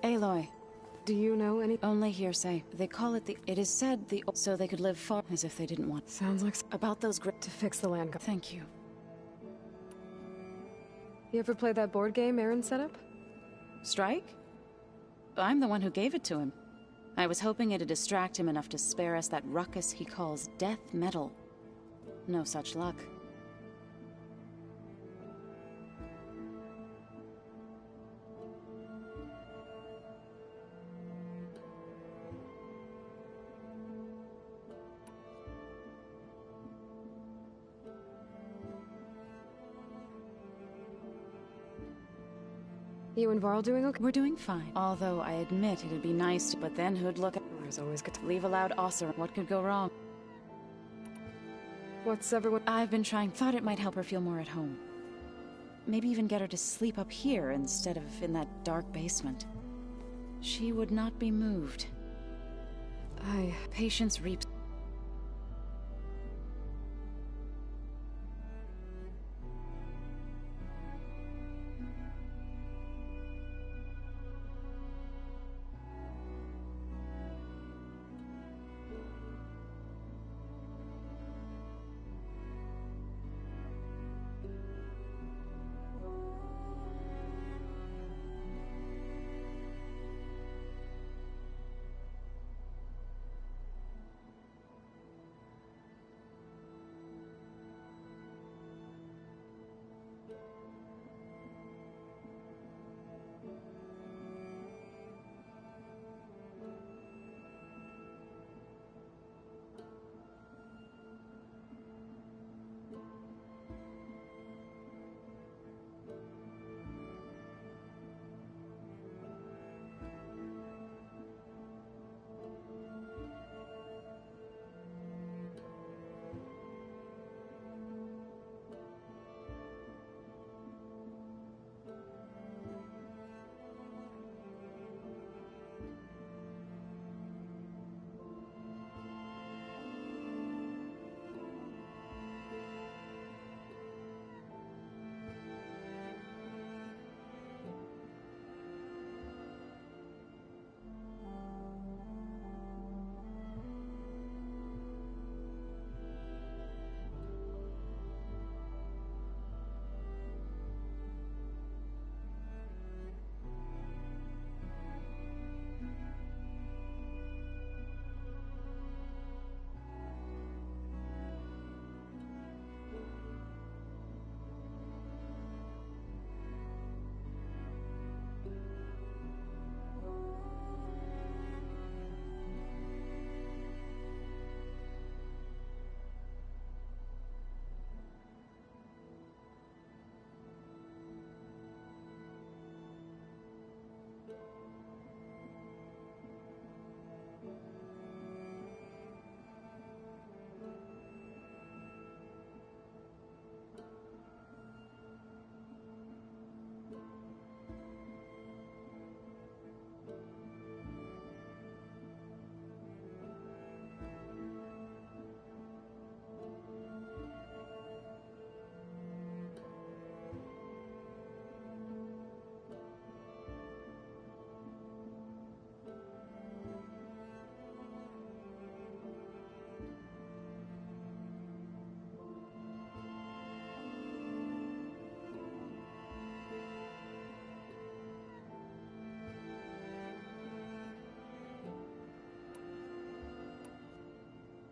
S12: Aloy.
S3: Do you know any?
S12: Only hearsay. They call it the... It is said the... So they could live far, as if they didn't want...
S3: Sounds like...
S12: About those grit...
S3: To fix the land guard.
S12: Thank you.
S3: You ever played that board game Aaron set up?
S12: Strike? I'm the one who gave it to him. I was hoping it'd distract him enough to spare us that ruckus he calls death metal. No such luck.
S3: You and Varl doing okay?
S12: We're doing fine. Although I admit it'd be nice to, but then who'd look at...
S3: There's always good to
S12: leave a loud osser. What could go wrong?
S3: What's everyone...
S12: I've been trying. Thought it might help her feel more at home. Maybe even get her to sleep up here instead of in that dark basement. She would not be moved. Patience reaps...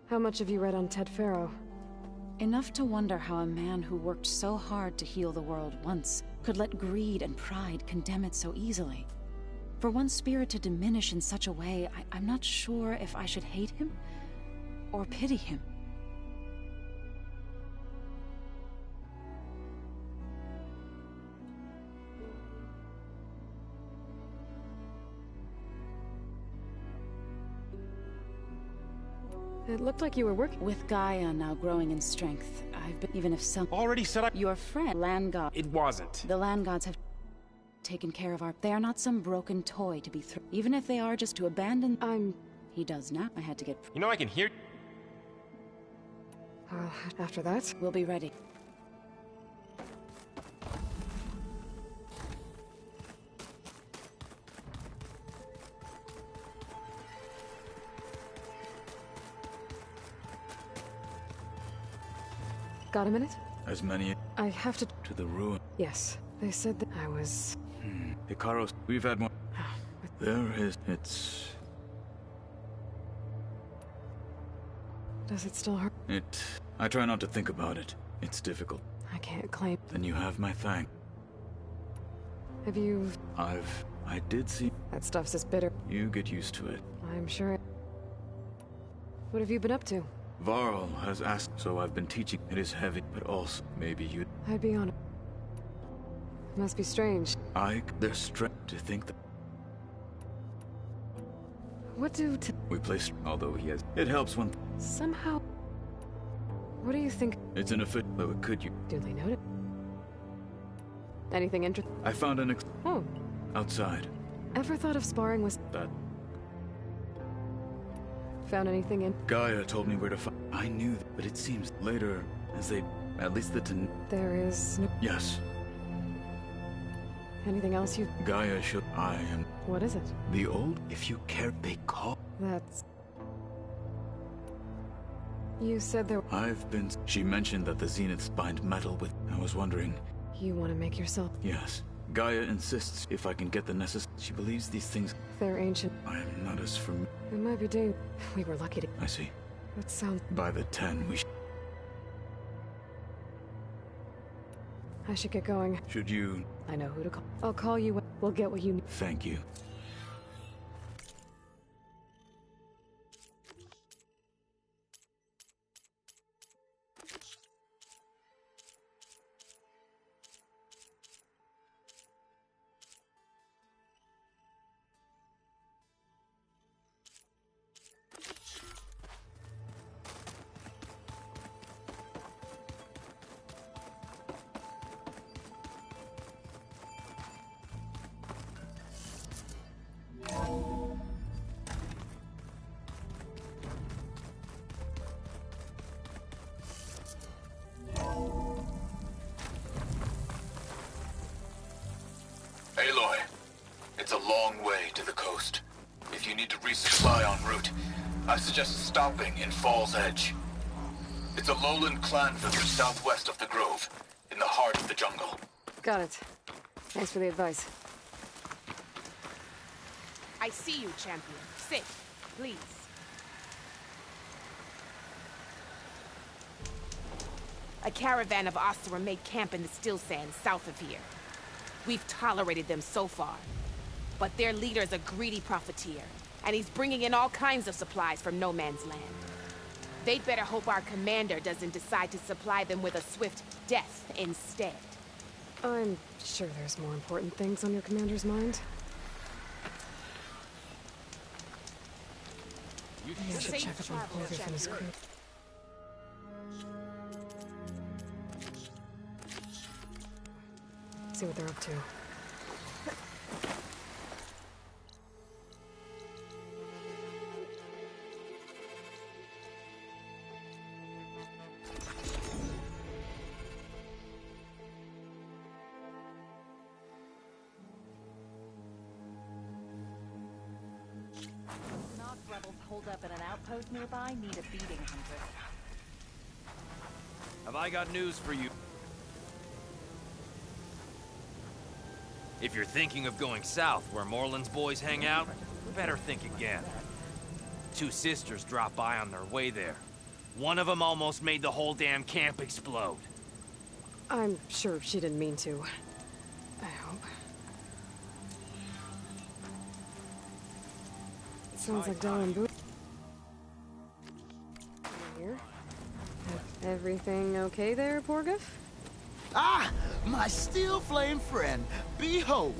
S3: How much have you read on Ted Faro?
S12: Enough to wonder how a man who worked so hard to heal the world once could let greed and pride condemn it so easily. For one spirit to diminish in such a way, I'm not sure if I should hate him or pity him.
S3: It looked like you were working...
S12: With Gaia now growing in strength, I've been... Even if some...
S6: Already set up...
S12: Your friend, land god...
S6: It wasn't.
S12: The land gods have taken care of our... They are not some broken toy to be thrown. Even if they are just to abandon...
S3: I'm...
S12: He does now. I had to get...
S11: You know, I can hear...
S3: After that,
S12: We'll be ready.
S3: got a minute?
S14: As many
S3: I have to...
S14: to the ruin.
S3: Yes, they said that I was...
S14: Ikaros, we've had more. There is... It's...
S3: Does it still hurt?
S14: I try not to think about it. It's difficult.
S3: I can't claim...
S14: Then you have my thank.
S3: Have you...
S14: I did see...
S3: That stuff's just bitter.
S14: You get used to it.
S3: I'm sure it... What have you been up to?
S14: Varl has asked, so I've been teaching. It is heavy, but also, maybe you...
S3: I'd be honored. Must be strange.
S14: There's strength to think that...
S3: What do...
S14: We placed, although he has... It helps when...
S3: Somehow... What do you think?
S14: It's an effort, though it could you...
S3: Duly noted. Anything interesting?
S14: I found an
S3: Oh.
S14: Outside.
S3: Ever thought of sparring with...
S14: That...
S3: Found anything in...
S14: Gaia told me where to find... I knew that, but it seems later, as they... At least the
S3: There is no...
S14: Yes.
S3: Anything else you...
S14: Gaia should... I am...
S3: What is it?
S14: The old... If you care, they call...
S3: That's... You said there...
S14: I've been... She mentioned that the Zeniths bind metal with... I was wondering...
S3: You want to make yourself...
S14: Yes. Gaia insists if I can get the necessary... She believes these things...
S3: They're ancient.
S14: I am not as from...
S3: It might be dangerous. We were lucky to...
S14: I see.
S3: That sounds...
S14: By the 10, we
S3: I should get going.
S14: Should you...
S3: I know who to call. I'll call you when... We'll get what you need.
S14: Thank you.
S15: Aloy, it's a long way to the coast. If you need to resupply en route, I suggest stopping in Fall's Edge. It's a lowland clan village southwest of the Grove, in the heart of the jungle.
S3: Got it. Thanks for the advice.
S16: I see you, champion. Sit, please. A caravan of Oseram made camp in the still sands south of here. We've tolerated them so far. But their leader's a greedy profiteer, and he's bringing in all kinds of supplies from no man's land. They'd better hope our commander doesn't decide to supply them with a swift death instead.
S3: I'm sure there's more important things on your commander's mind. Maybe I should check up on Porgif and his crew. See what they're up to.
S17: Rebels hold up at an outpost nearby need a beating, Hunter.
S18: Have I got news for you? If you're thinking of going south where Moreland's boys hang out, better think again. Two sisters dropped by on their way there. One of them almost made the whole damn camp explode.
S3: I'm sure she didn't mean to. I hope. Sounds like Dal and Boo. Here. Everything okay there, Porgif?
S19: Ah! My steel flame friend! Behold!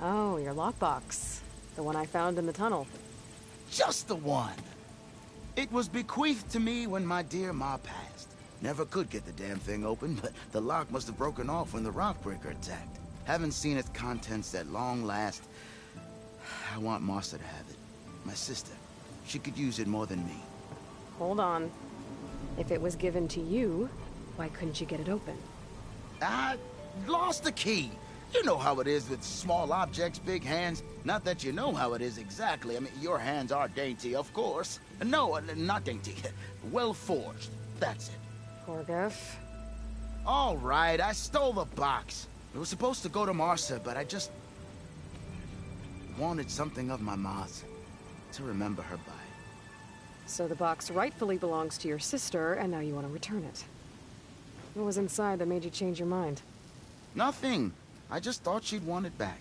S3: Oh, your lockbox. The one I found in the tunnel.
S19: Just the one! It was bequeathed to me when my dear ma passed. Never could get the damn thing open, but the lock must have broken off when the rockbreaker attacked. Haven't seen its contents at long last. I want Martha to have it. My sister. She could use it more than me.
S3: Hold on. If it was given to you, why couldn't you get it open?
S19: I lost the key. You know how it is with small objects, big hands. Not that you know how it is exactly. I mean, your hands are dainty, of course. No, not dainty. Well forged. That's it.
S3: Porgif.
S19: All right, I stole the box. It was supposed to go to Marsa, but I just wanted something of my ma's to remember her by.
S3: So the box rightfully belongs to your sister, and now you want to return it. What was inside that made you change your mind?
S19: Nothing. I just thought she'd want it back.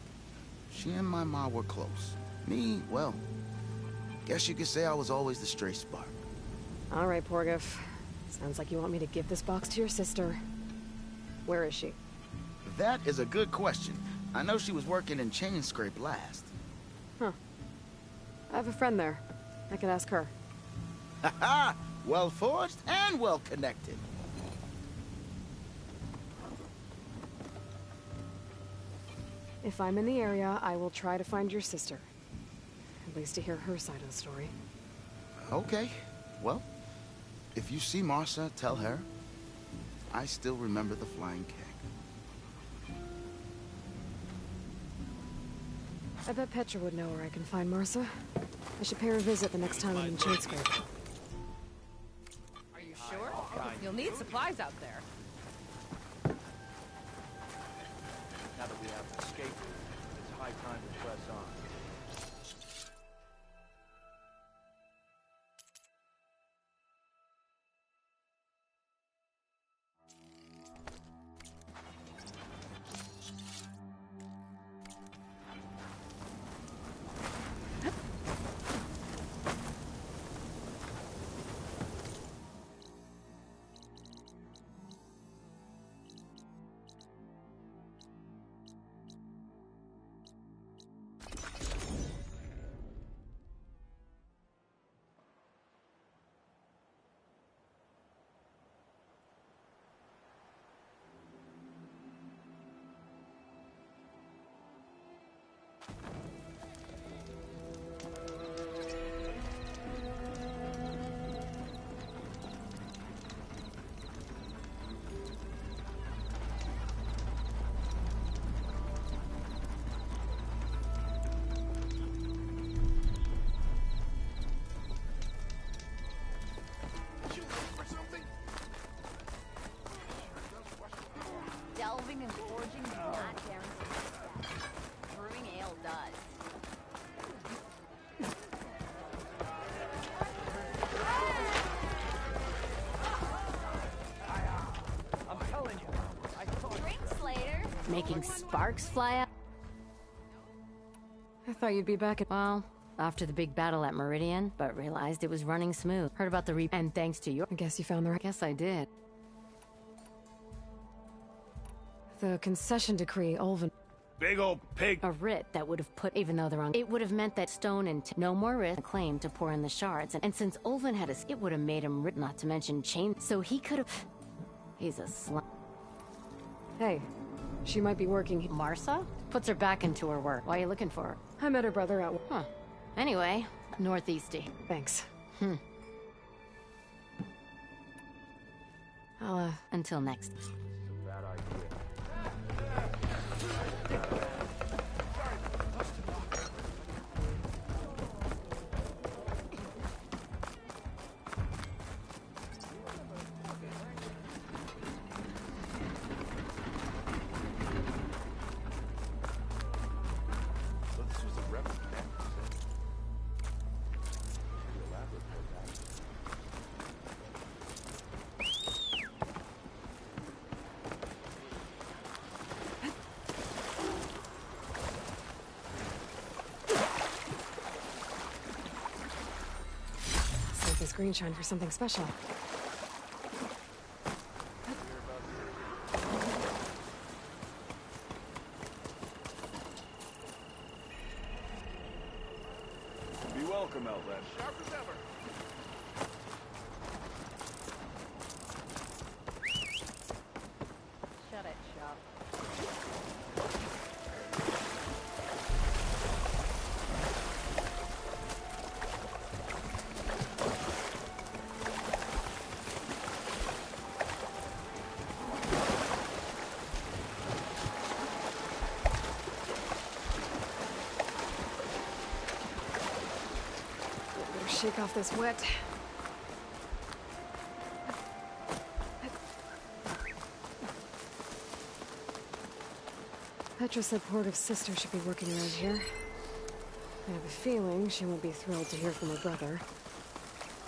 S19: She and my ma were close. Me, well, guess you could say I was always the stray spark.
S3: All right, Porgif. Sounds like you want me to give this box to your sister. Where is she?
S19: That is a good question. I know she was working in Chain Scrape last.
S3: Huh. I have a friend there. I could ask her.
S19: Ha-ha! Well forged and well connected.
S3: If I'm in the area, I will try to find your sister. At least to hear her side of the story.
S19: Okay. Well, if you see Marsa, tell her I still remember the flying keg.
S3: I bet Petra would know where I can find Marsa. I should pay her a visit the next time I'm in Chain Scrape.
S20: Are you sure? You'll need supplies out there.
S21: Now that we have escaped, it's high time to press on.
S17: Delving and forging do not guarantee success. Brewing ale does.
S21: I'm telling you, I thought...
S17: Drinks later.
S22: Making sparks fly out?
S3: I thought you'd be back at...
S22: Well, after the big battle at Meridian, but realized it was running smooth. Heard about the and thanks to you...
S3: I guess you found the right...
S22: Guess I did.
S3: The concession decree, Ulven.
S21: Big old pig.
S22: A writ that would have put, even though they're on... It would have meant that Stone and... no more risk claim to pour in the shards. And since Ulven had a... It would have made him writ, not to mention chain... So he could have... He's a slum.
S3: Hey, she might be working...
S22: Marsa? Puts her back into her work. Why are you looking for her?
S3: I met her brother out...
S22: Huh. Anyway, northeasty.
S3: Thanks.
S22: I'll, until next.
S21: Bad idea.
S3: This green shine for something special.
S21: Be welcome, Outlander. Sharp as ever.
S17: Shut it, shop.
S3: shake off this wet. Petra said Porgov's sister should be working around here. I have a feeling she won't be thrilled to hear from her brother.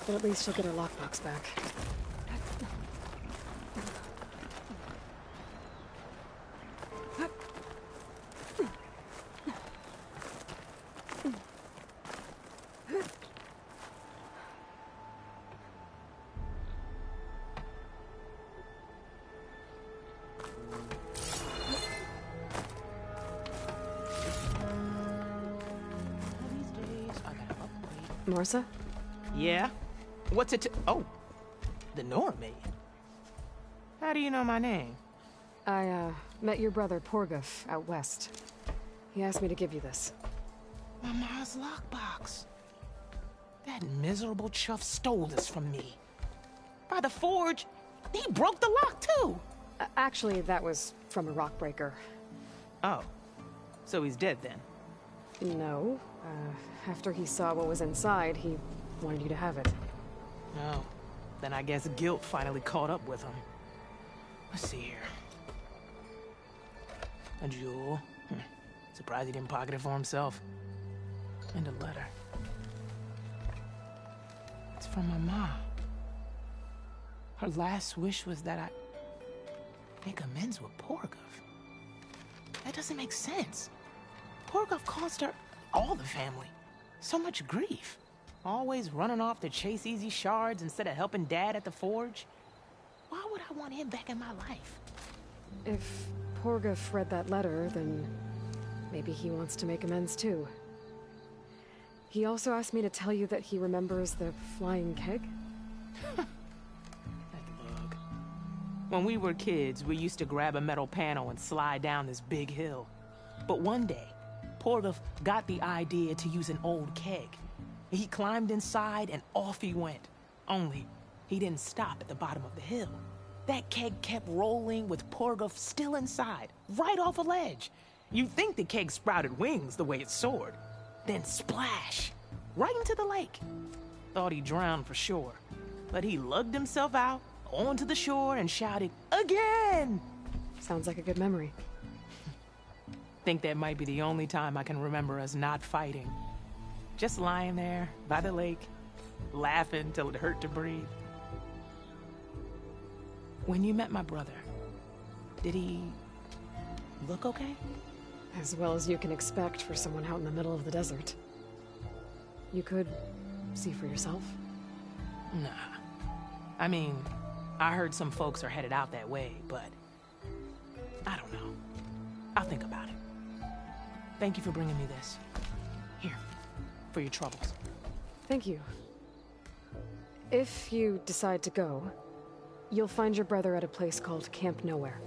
S3: But at least she'll get her lockbox back. Marissa?
S16: Yeah? What's it to— oh, the Nora maid. How do you know my name?
S3: I, met your brother Porgov out west. He asked me to give you this.
S16: My ma's lockbox. That miserable chuff stole this from me. By the forge, he broke the lock too!
S3: Actually, that was from a rock breaker.
S16: Oh. So he's dead then?
S3: No. After he saw what was inside, he wanted you to have it.
S16: Oh. Then I guess guilt finally caught up with him. Let's see here. A jewel. Surprised he didn't pocket it for himself. And a letter. It's from my mom. Her last wish was that I make amends with Porgov. That doesn't make sense. Porgov caused her, all the family, so much grief. Always running off to chase easy shards instead of helping Dad at the forge. Why would I want him back in my life?
S3: If Porgov read that letter, then maybe he wants to make amends too. He also asked me to tell you that he remembers the flying keg.
S16: That bug. When we were kids, we used to grab a metal panel and slide down this big hill. But one day, Porgov got the idea to use an old keg. He climbed inside and off he went. Only, he didn't stop at the bottom of the hill. That keg kept rolling with Porgov still inside, right off a ledge. You'd think the keg sprouted wings the way it soared. Then splash! Right into the lake. Thought he drowned for sure. But he lugged himself out, onto the shore, and shouted, "Again!"
S3: Sounds like a good memory.
S16: Think that might be the only time I can remember us not fighting. Just lying there, by the lake, laughing till it hurt to breathe. When you met my brother, did he look okay?
S3: As well as you can expect for someone out in the middle of the desert. You could see for yourself.
S16: Nah. I mean, I heard some folks are headed out that way, but I don't know. I'll think about it. Thank you for bringing me this. Here, for your troubles.
S3: Thank you. If you decide to go, you'll find your brother at a place called Camp Nowhere.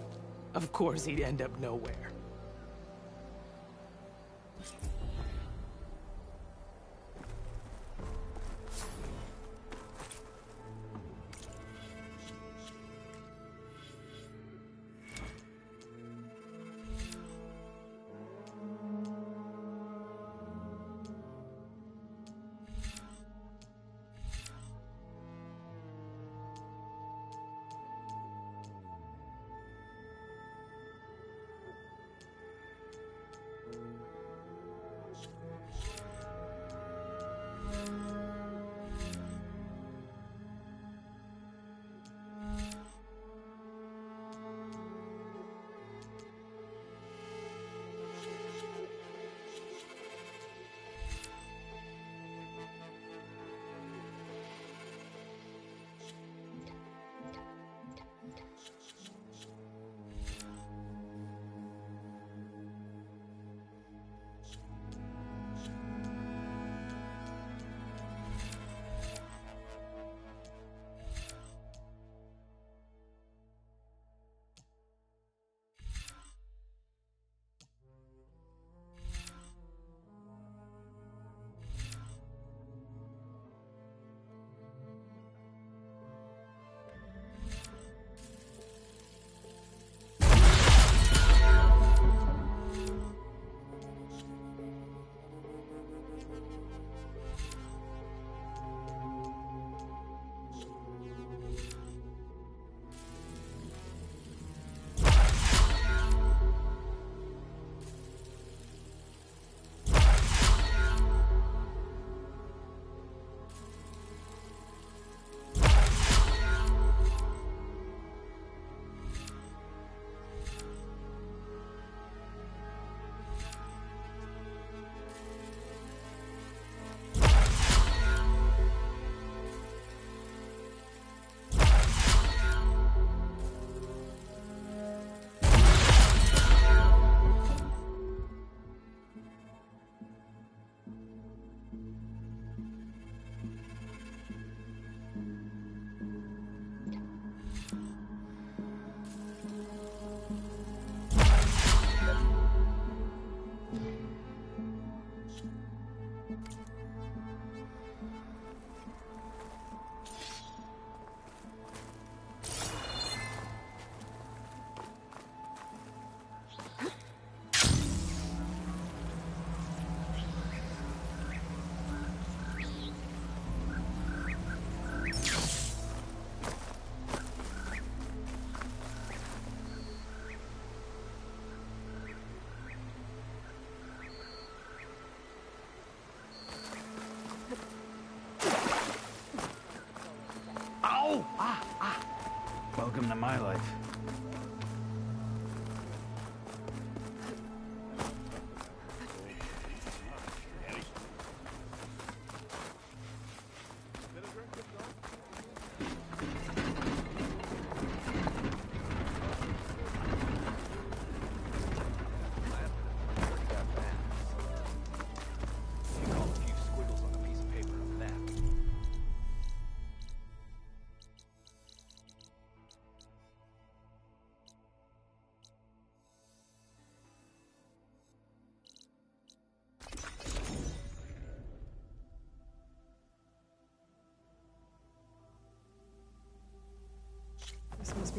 S16: Of course he'd end up nowhere.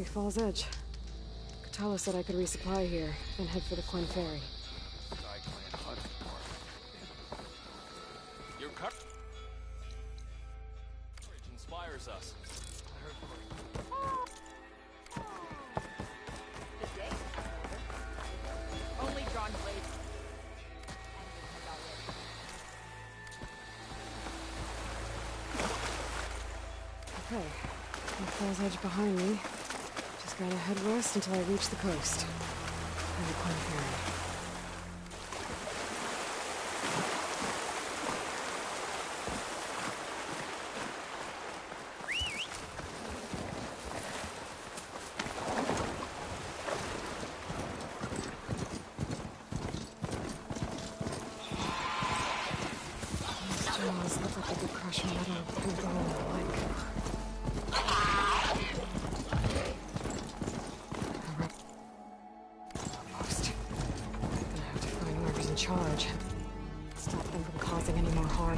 S3: be Fall's Edge. Katala said I could resupply here, then head for the Quen Ferry.
S5: Your courage inspires us.
S17: The day is over. Only drawn blades.
S3: Okay, with Fall's Edge behind me, just gotta head west until I reach the coast. And the Quen Ferry. These jaws look like they could crush metal through bone alike. Charge. Stop them from causing any more harm.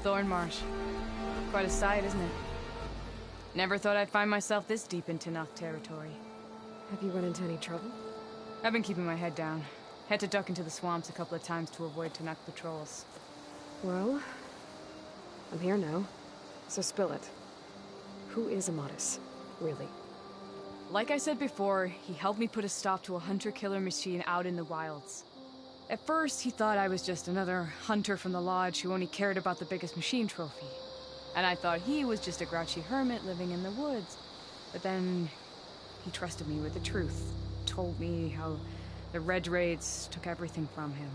S20: Thornmarsh. Quite a sight, isn't it? Never thought I'd find myself this deep in Tenakth territory.
S3: Have you run into any trouble?
S20: I've been keeping my head down. Had to duck into the swamps a couple of times to avoid Tenakth patrols.
S3: Well, I'm here now, so spill it. Who is Amatis, really?
S20: Like I said before, he helped me put a stop to a hunter-killer machine out in the wilds. At first, he thought I was just another hunter from the lodge who only cared about the biggest machine trophy. And I thought he was just a grouchy hermit living in the woods. But then, he trusted me with the truth. Told me how the Red Raids took everything from him.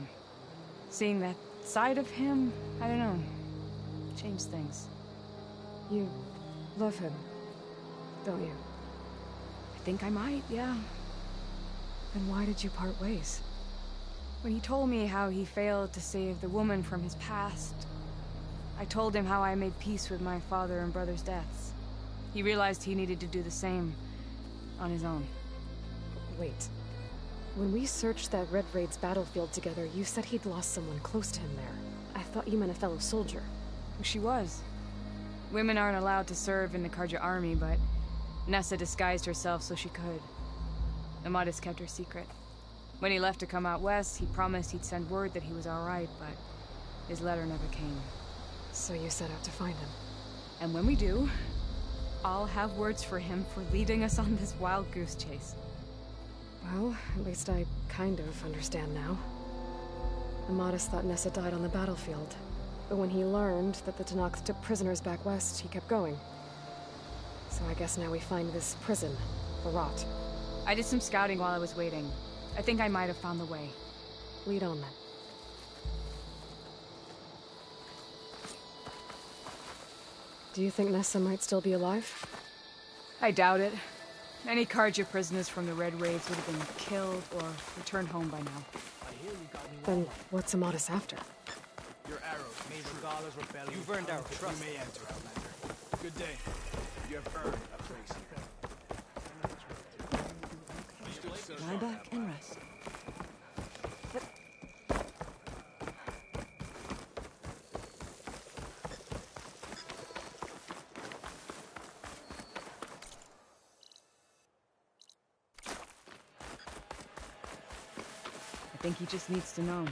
S20: Seeing that side of him, I don't know, changed things.
S3: You love him, don't you?
S20: I think I might, yeah.
S3: Then why did you part ways?
S20: When he told me how he failed to save the woman from his past, I told him how I made peace with my father and brother's deaths. He realized he needed to do the same on his own.
S3: Wait. When we searched that Red Raid's battlefield together, you said he'd lost someone close to him there. I thought you meant a fellow soldier.
S20: She was. Women aren't allowed to serve in the Karja army, but Nessa disguised herself so she could. Amatis kept her secret. When he left to come out west, he promised he'd send word that he was all right, but his letter never came.
S3: So you set out to find him.
S20: And when we do, I'll have words for him for leading us on this wild goose chase.
S3: Well, at least I kind of understand now. Amatis thought Nessa died on the battlefield, but when he learned that the Tenakth took prisoners back west, he kept going. So I guess now we find this prison for rot.
S20: I did some scouting while I was waiting. I think I might have found the way.
S3: Lead on then. Do you think Nessa might still be alive?
S20: I doubt it. Any Carja prisoners from the Red Raids would have been killed or returned home by now.
S3: Then what's Amatis after?
S21: Your arrows may regardless rebellion.
S1: You've earned our trust.
S21: You may enter, Outlander. Good day. You have earned a place here.
S5: Lie back and rest.
S20: I think he just needs to know.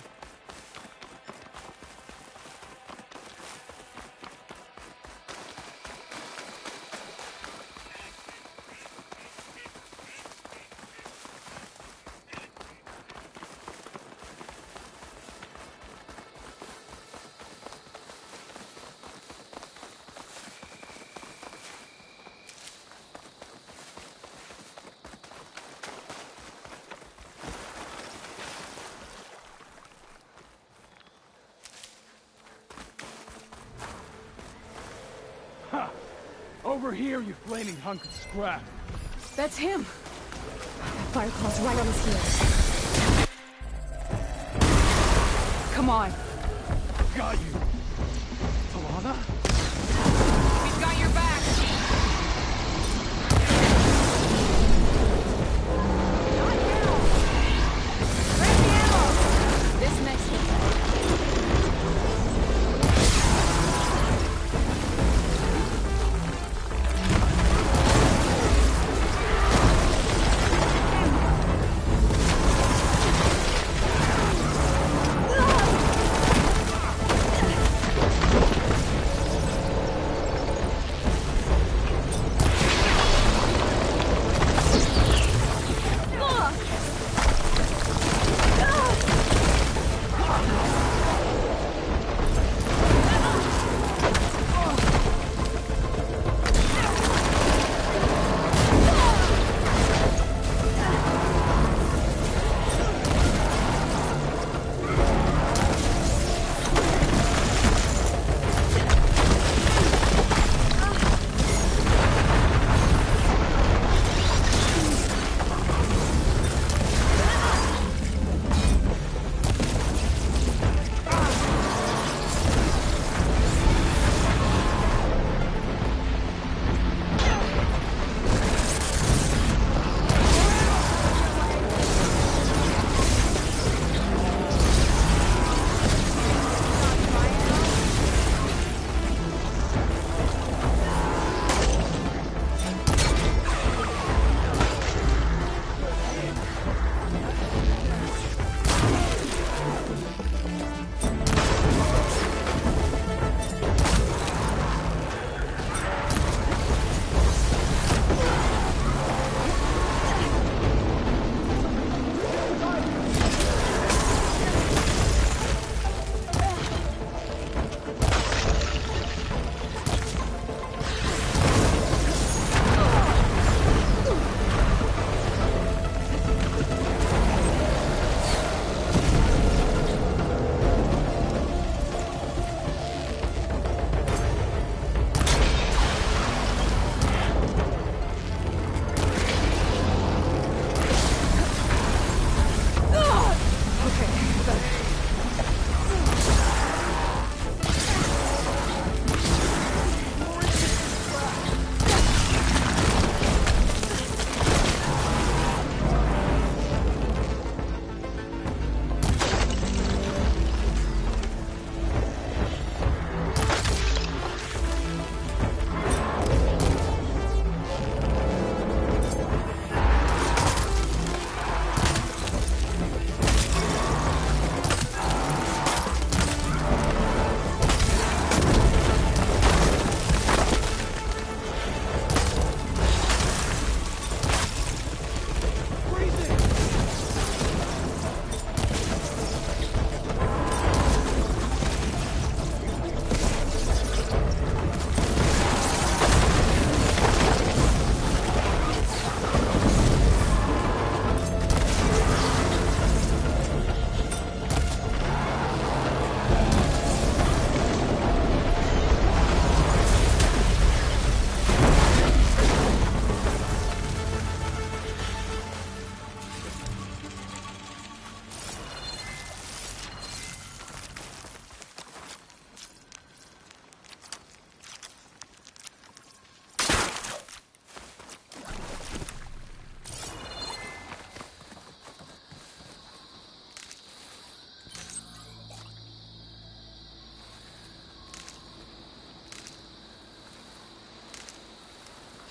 S21: Ha! Over here, you flaming hunk of scrap.
S20: That's him!
S3: Fireclaw's right on his heels.
S20: Come on!
S21: Got you! Talana?
S16: We've got your back!
S20: Where's the ammo?
S16: This next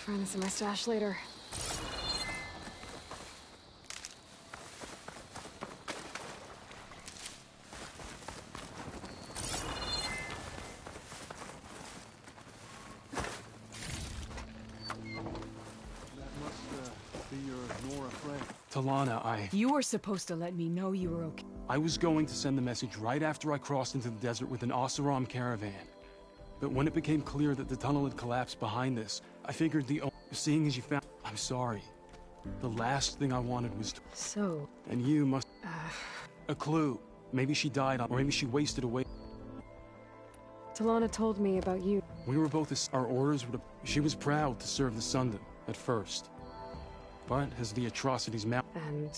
S3: find this in my stash later.
S5: Talana,
S20: You were supposed to let me know you were okay.
S5: I was going to send the message right after I crossed into the desert with an Oseram caravan. But when it became clear that the tunnel had collapsed behind us, I figured seeing as you found... I'm sorry. The last thing I wanted was to...
S3: So...
S5: And you must... A clue. Maybe she died or maybe she wasted away.
S3: Talana told me about you.
S5: We were both... Our orders would have... She was proud to serve the Sundom at first. But as the atrocities mounted...
S3: And...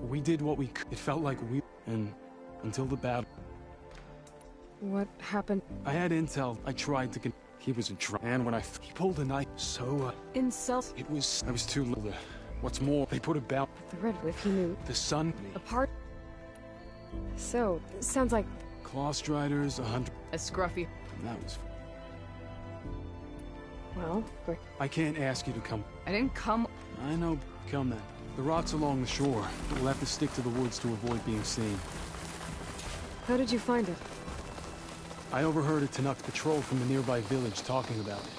S5: We did what we could. It felt like we... And... Until the battle...
S3: What happened?
S5: I had intel. I tried to... He was a and when he pulled a knife, so...
S3: Incel...
S5: It was... I was too little. What's more, they put about...
S3: The Red Whip, he knew.
S5: The sun...
S3: Apart... So, sounds like...
S5: Clawstriders, 100...
S20: A scruffy...
S5: That was...
S3: Well, but...
S5: I can't ask you to come.
S20: I didn't come...
S5: I know. Come then. The rock's along the shore. We'll have to stick to the woods to avoid being seen.
S3: How did you find it?
S5: I overheard a Tanuk patrol from the nearby village talking about it.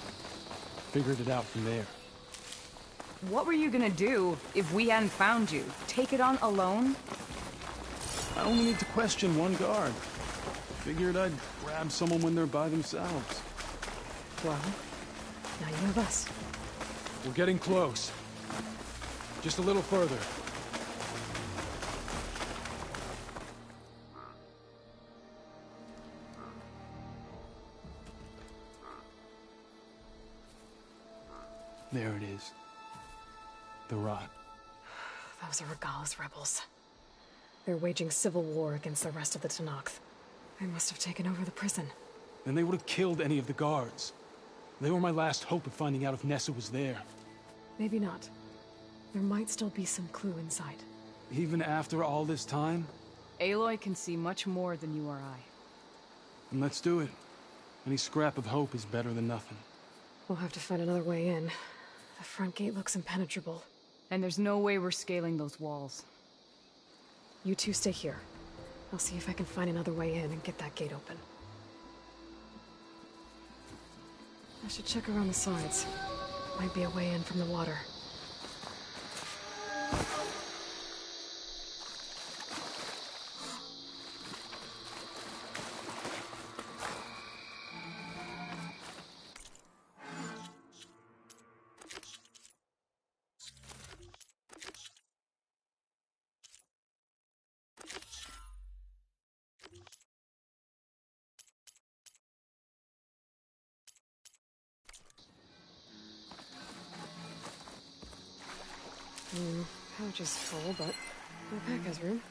S5: Figured it out from there.
S20: What were you gonna do if we hadn't found you? Take it on alone?
S5: I only need to question one guard. Figured I'd grab someone when they're by themselves.
S3: Well, now you have us.
S5: We're getting close. Just a little further. There it is. The rock.
S3: Those are Regala's rebels. They're waging civil war against the rest of the Tenakth. They must have taken over the prison.
S5: Then they would have killed any of the guards. They were my last hope of finding out if Nessa was there.
S3: Maybe not. There might still be some clue inside.
S5: Even after all this time?
S20: Aloy can see much more than you or I.
S5: Then let's do it. Any scrap of hope is better than nothing.
S3: We'll have to find another way in. The front gate looks impenetrable.
S20: And there's no way we're scaling those walls.
S3: You two stay here. I'll see if I can find another way in and get that gate open. I should check around the sides. Might be a way in from the water. Pouch is full, but my pack has room.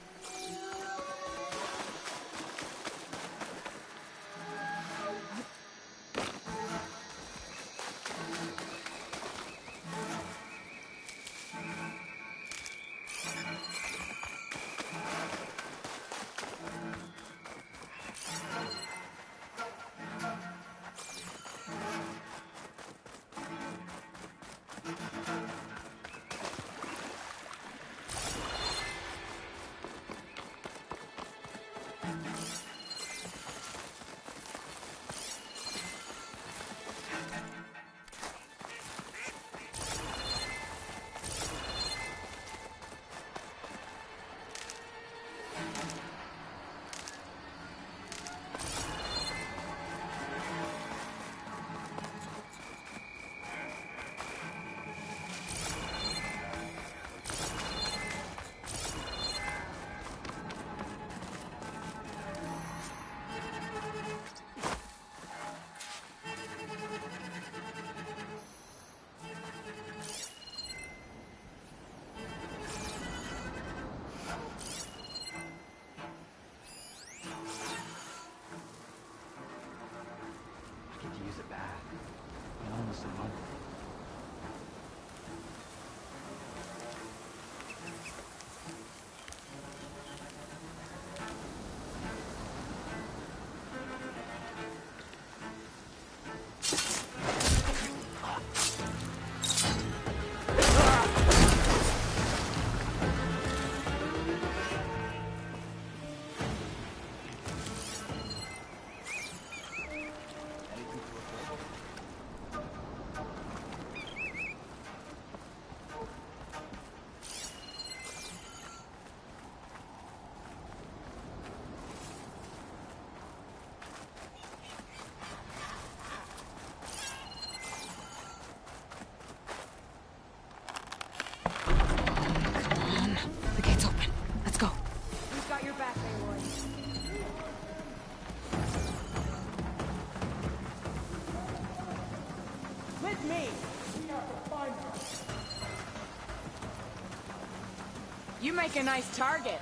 S20: make a nice target.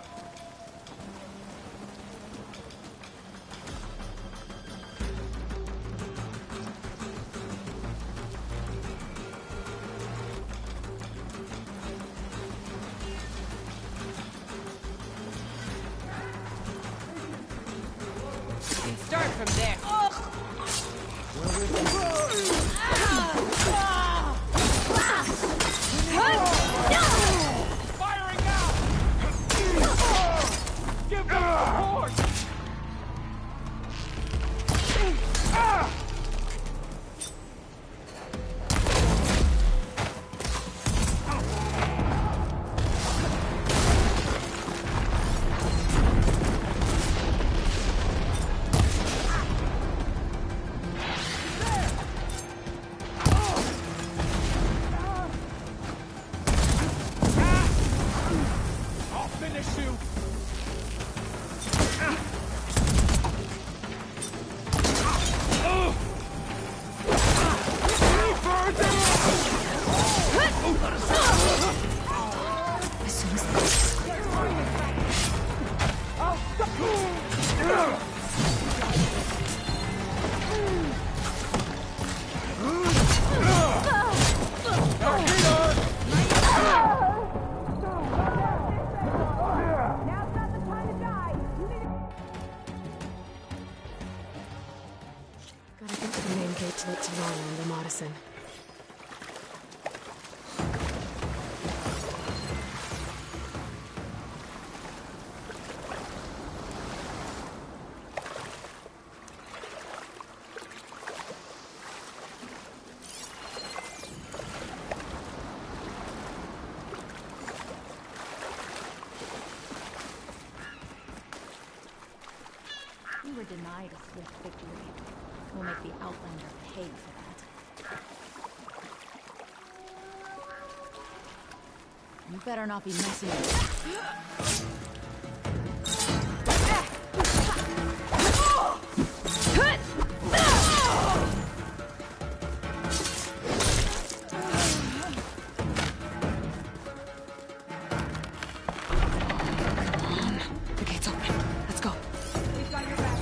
S16: You can start from there.
S21: Firing out! Give them support! I'll finish you!
S3: As soon as this... Gotta get to the main gate to let Tamara and the Madison.
S17: We were denied a swift victory. We'll make the Outlander pay for that. You better not be messing with
S3: The gate's open. Let's go.
S16: We've got your back.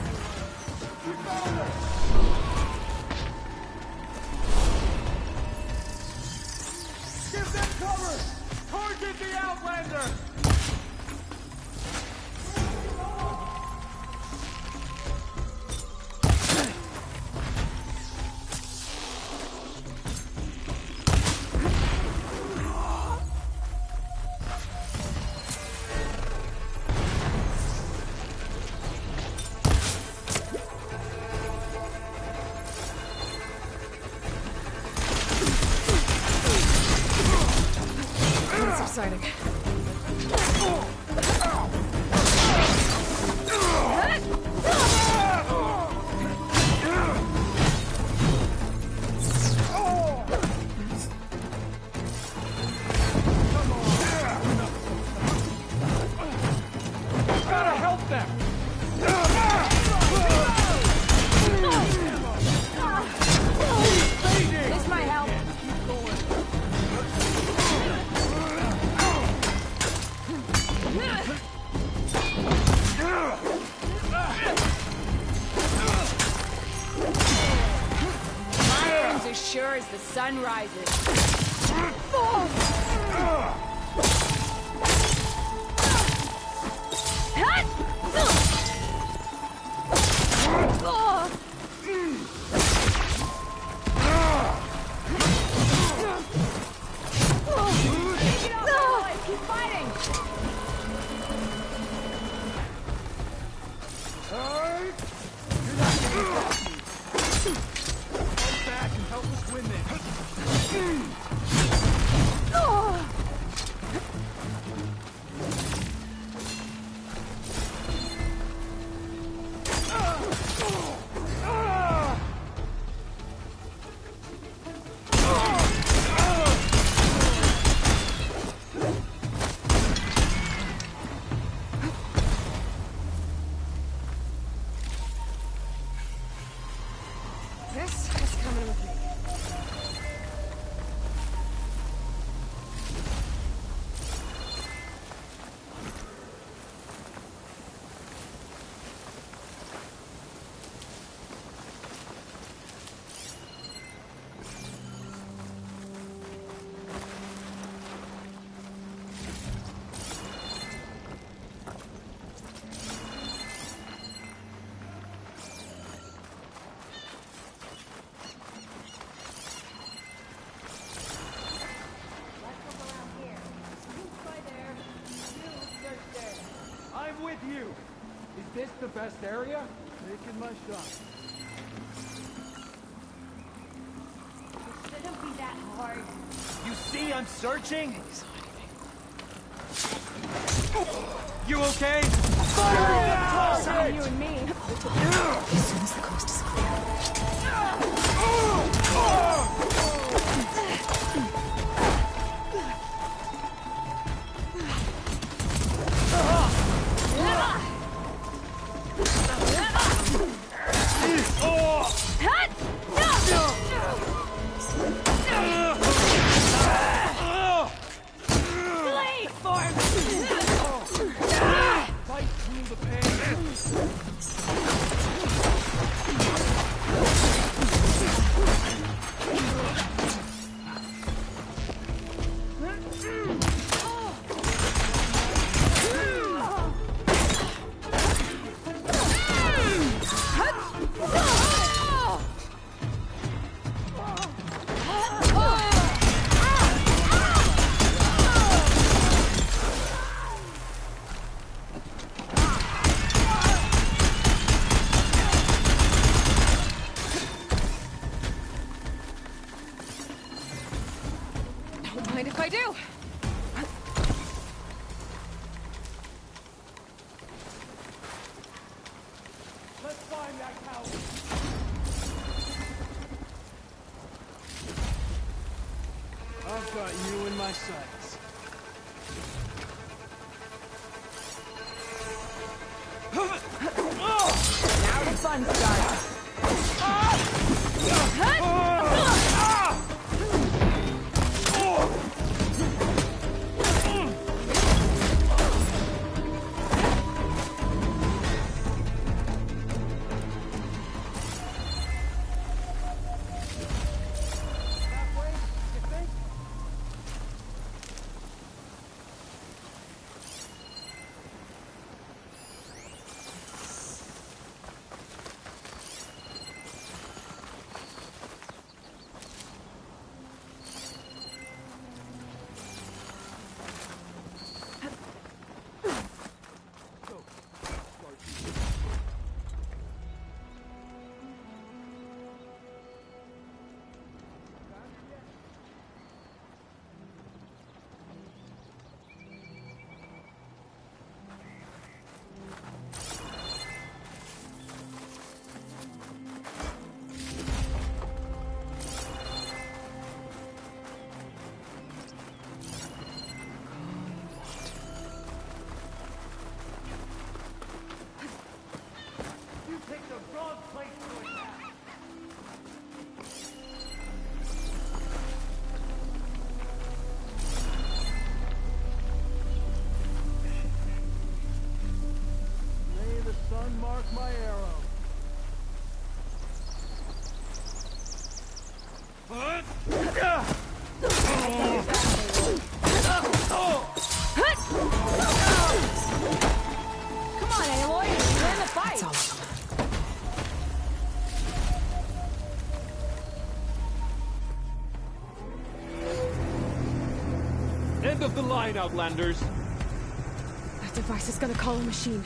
S21: Give them cover! Target the Outlander!
S3: That's exciting.
S21: Gotta help them!
S16: This might help.
S20: My aim's as sure as the sun rises.
S16: Keep fighting!
S21: Fight back and help us win this!
S5: with you! Is this the best area? Making my shot.
S17: It shouldn't be that hard.
S1: You see I'm searching? You okay?
S3: Fire! Fire! You and me. As soon as the coast is clear.
S5: Fight through the pain.
S3: Don't mind if I do.
S5: Let's find that coward. I've got you in my sights.
S3: Now the fun starts.
S5: May the sun mark my arrow.
S3: Come on, Aloy. You're in the fight. That's all of them.
S5: End of the line, Outlanders.
S3: That device is gonna call a machine.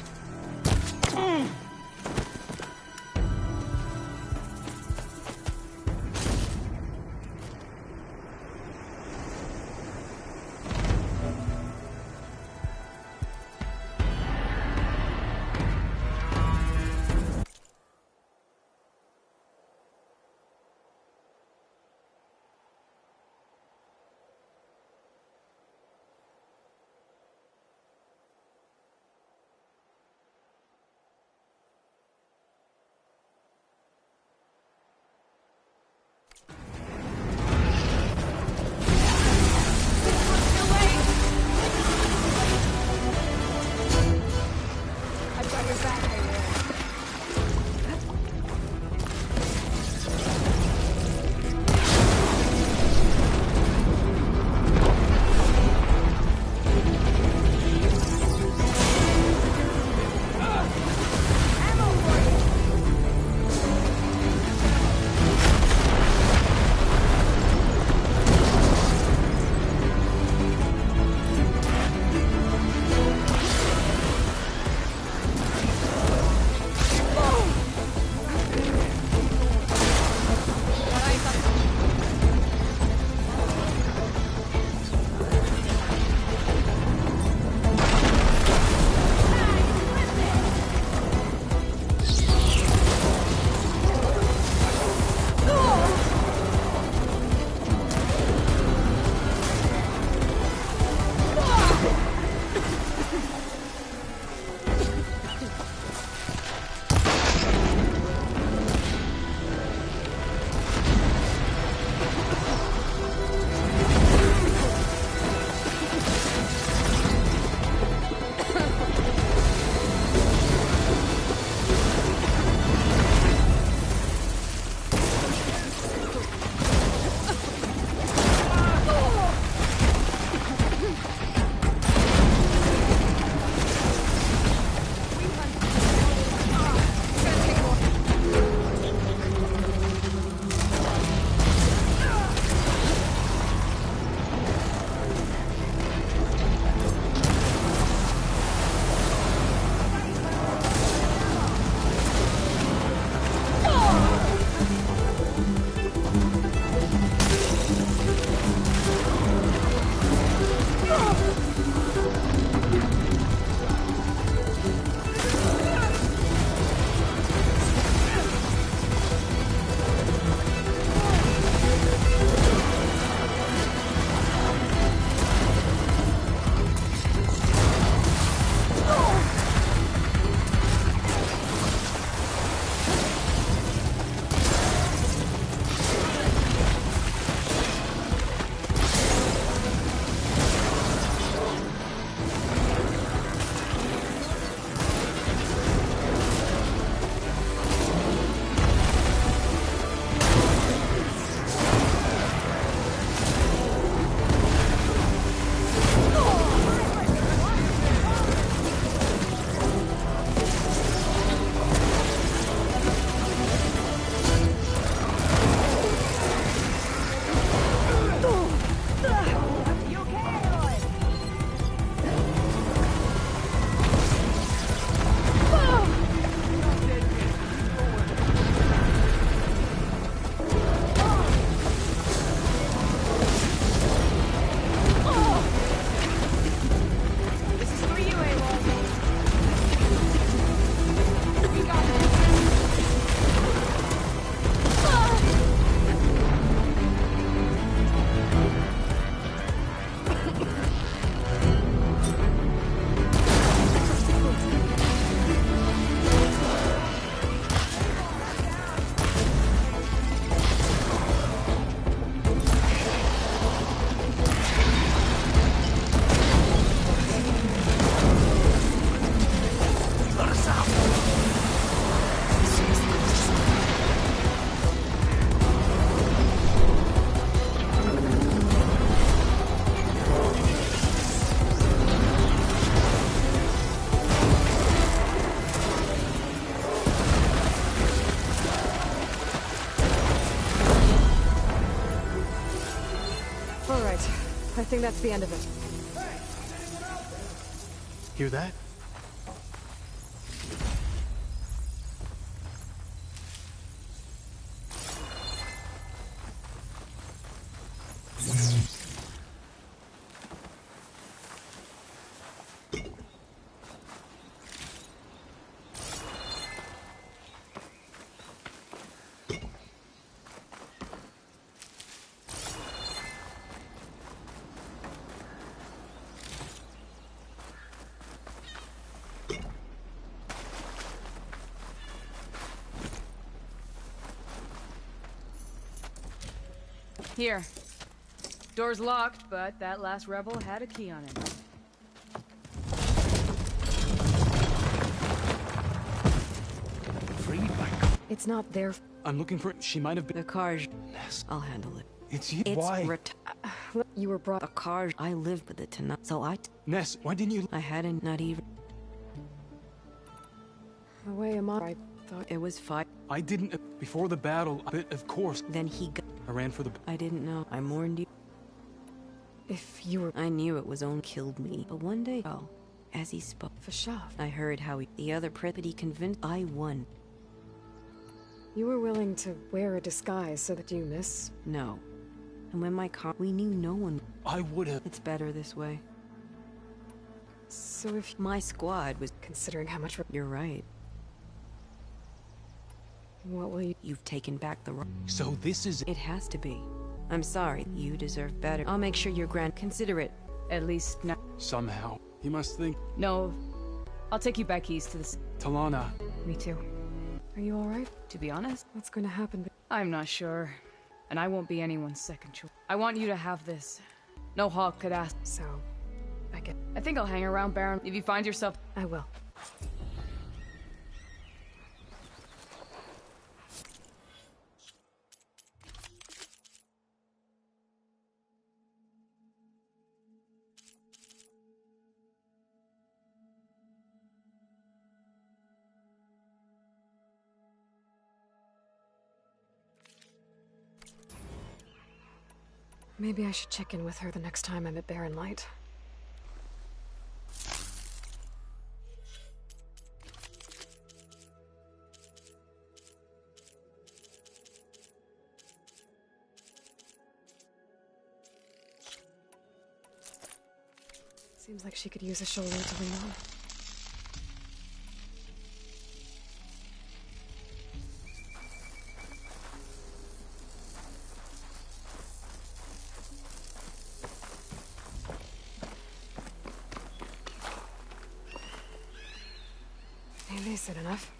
S3: All right. I think that's the end of it.
S5: Hear that?
S20: Here. Door's locked, but that last rebel had a key on it.
S3: It's not there.
S5: I'm looking for... She might have been...
S4: The car...
S5: Ness.
S4: I'll handle it.
S5: It's you.
S4: It's
S5: Why?
S4: ripped.
S3: You were brought...
S4: The car... I lived with it tonight, so I...
S5: Ness, why didn't you...
S4: I hadn't, not even...
S3: The way I thought...
S4: It was fine.
S5: I didn't... Before the battle, but of course...
S4: Then he got...
S5: I ran for the...
S4: I didn't know. I mourned you.
S3: If you were...
S4: I knew it was own killed me. But one day... Oh. As he spoke...
S3: Fashav.
S4: I heard how he... The other Pripyat convinced... I won.
S3: You were willing to wear a disguise so that you miss?
S4: No. And when my car... We knew no one...
S5: I would have...
S4: It's better this way.
S3: So if...
S4: My squad was...
S3: Considering how much...
S4: You're right.
S3: What will you...
S4: You've taken back the...
S5: So this is...
S4: It has to be. I'm sorry. You deserve better. I'll make sure your grand...
S20: Consider it. At least now.
S5: Somehow. He must think...
S20: No. I'll take you back east to the...
S5: Talana.
S3: Me too. Are you alright?
S20: To be honest,
S3: what's going to happen?
S20: I'm not sure. And I won't be anyone's second choice. I want you to have this. No hawk could ask.
S3: So,
S20: I think I'll hang around, Baron. If you find yourself...
S3: I will. Maybe I should check in with her the next time I'm at Barren Light. Seems like she could use a shoulder to lean on. Maybe I said enough.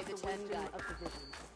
S9: the wisdom of the visions.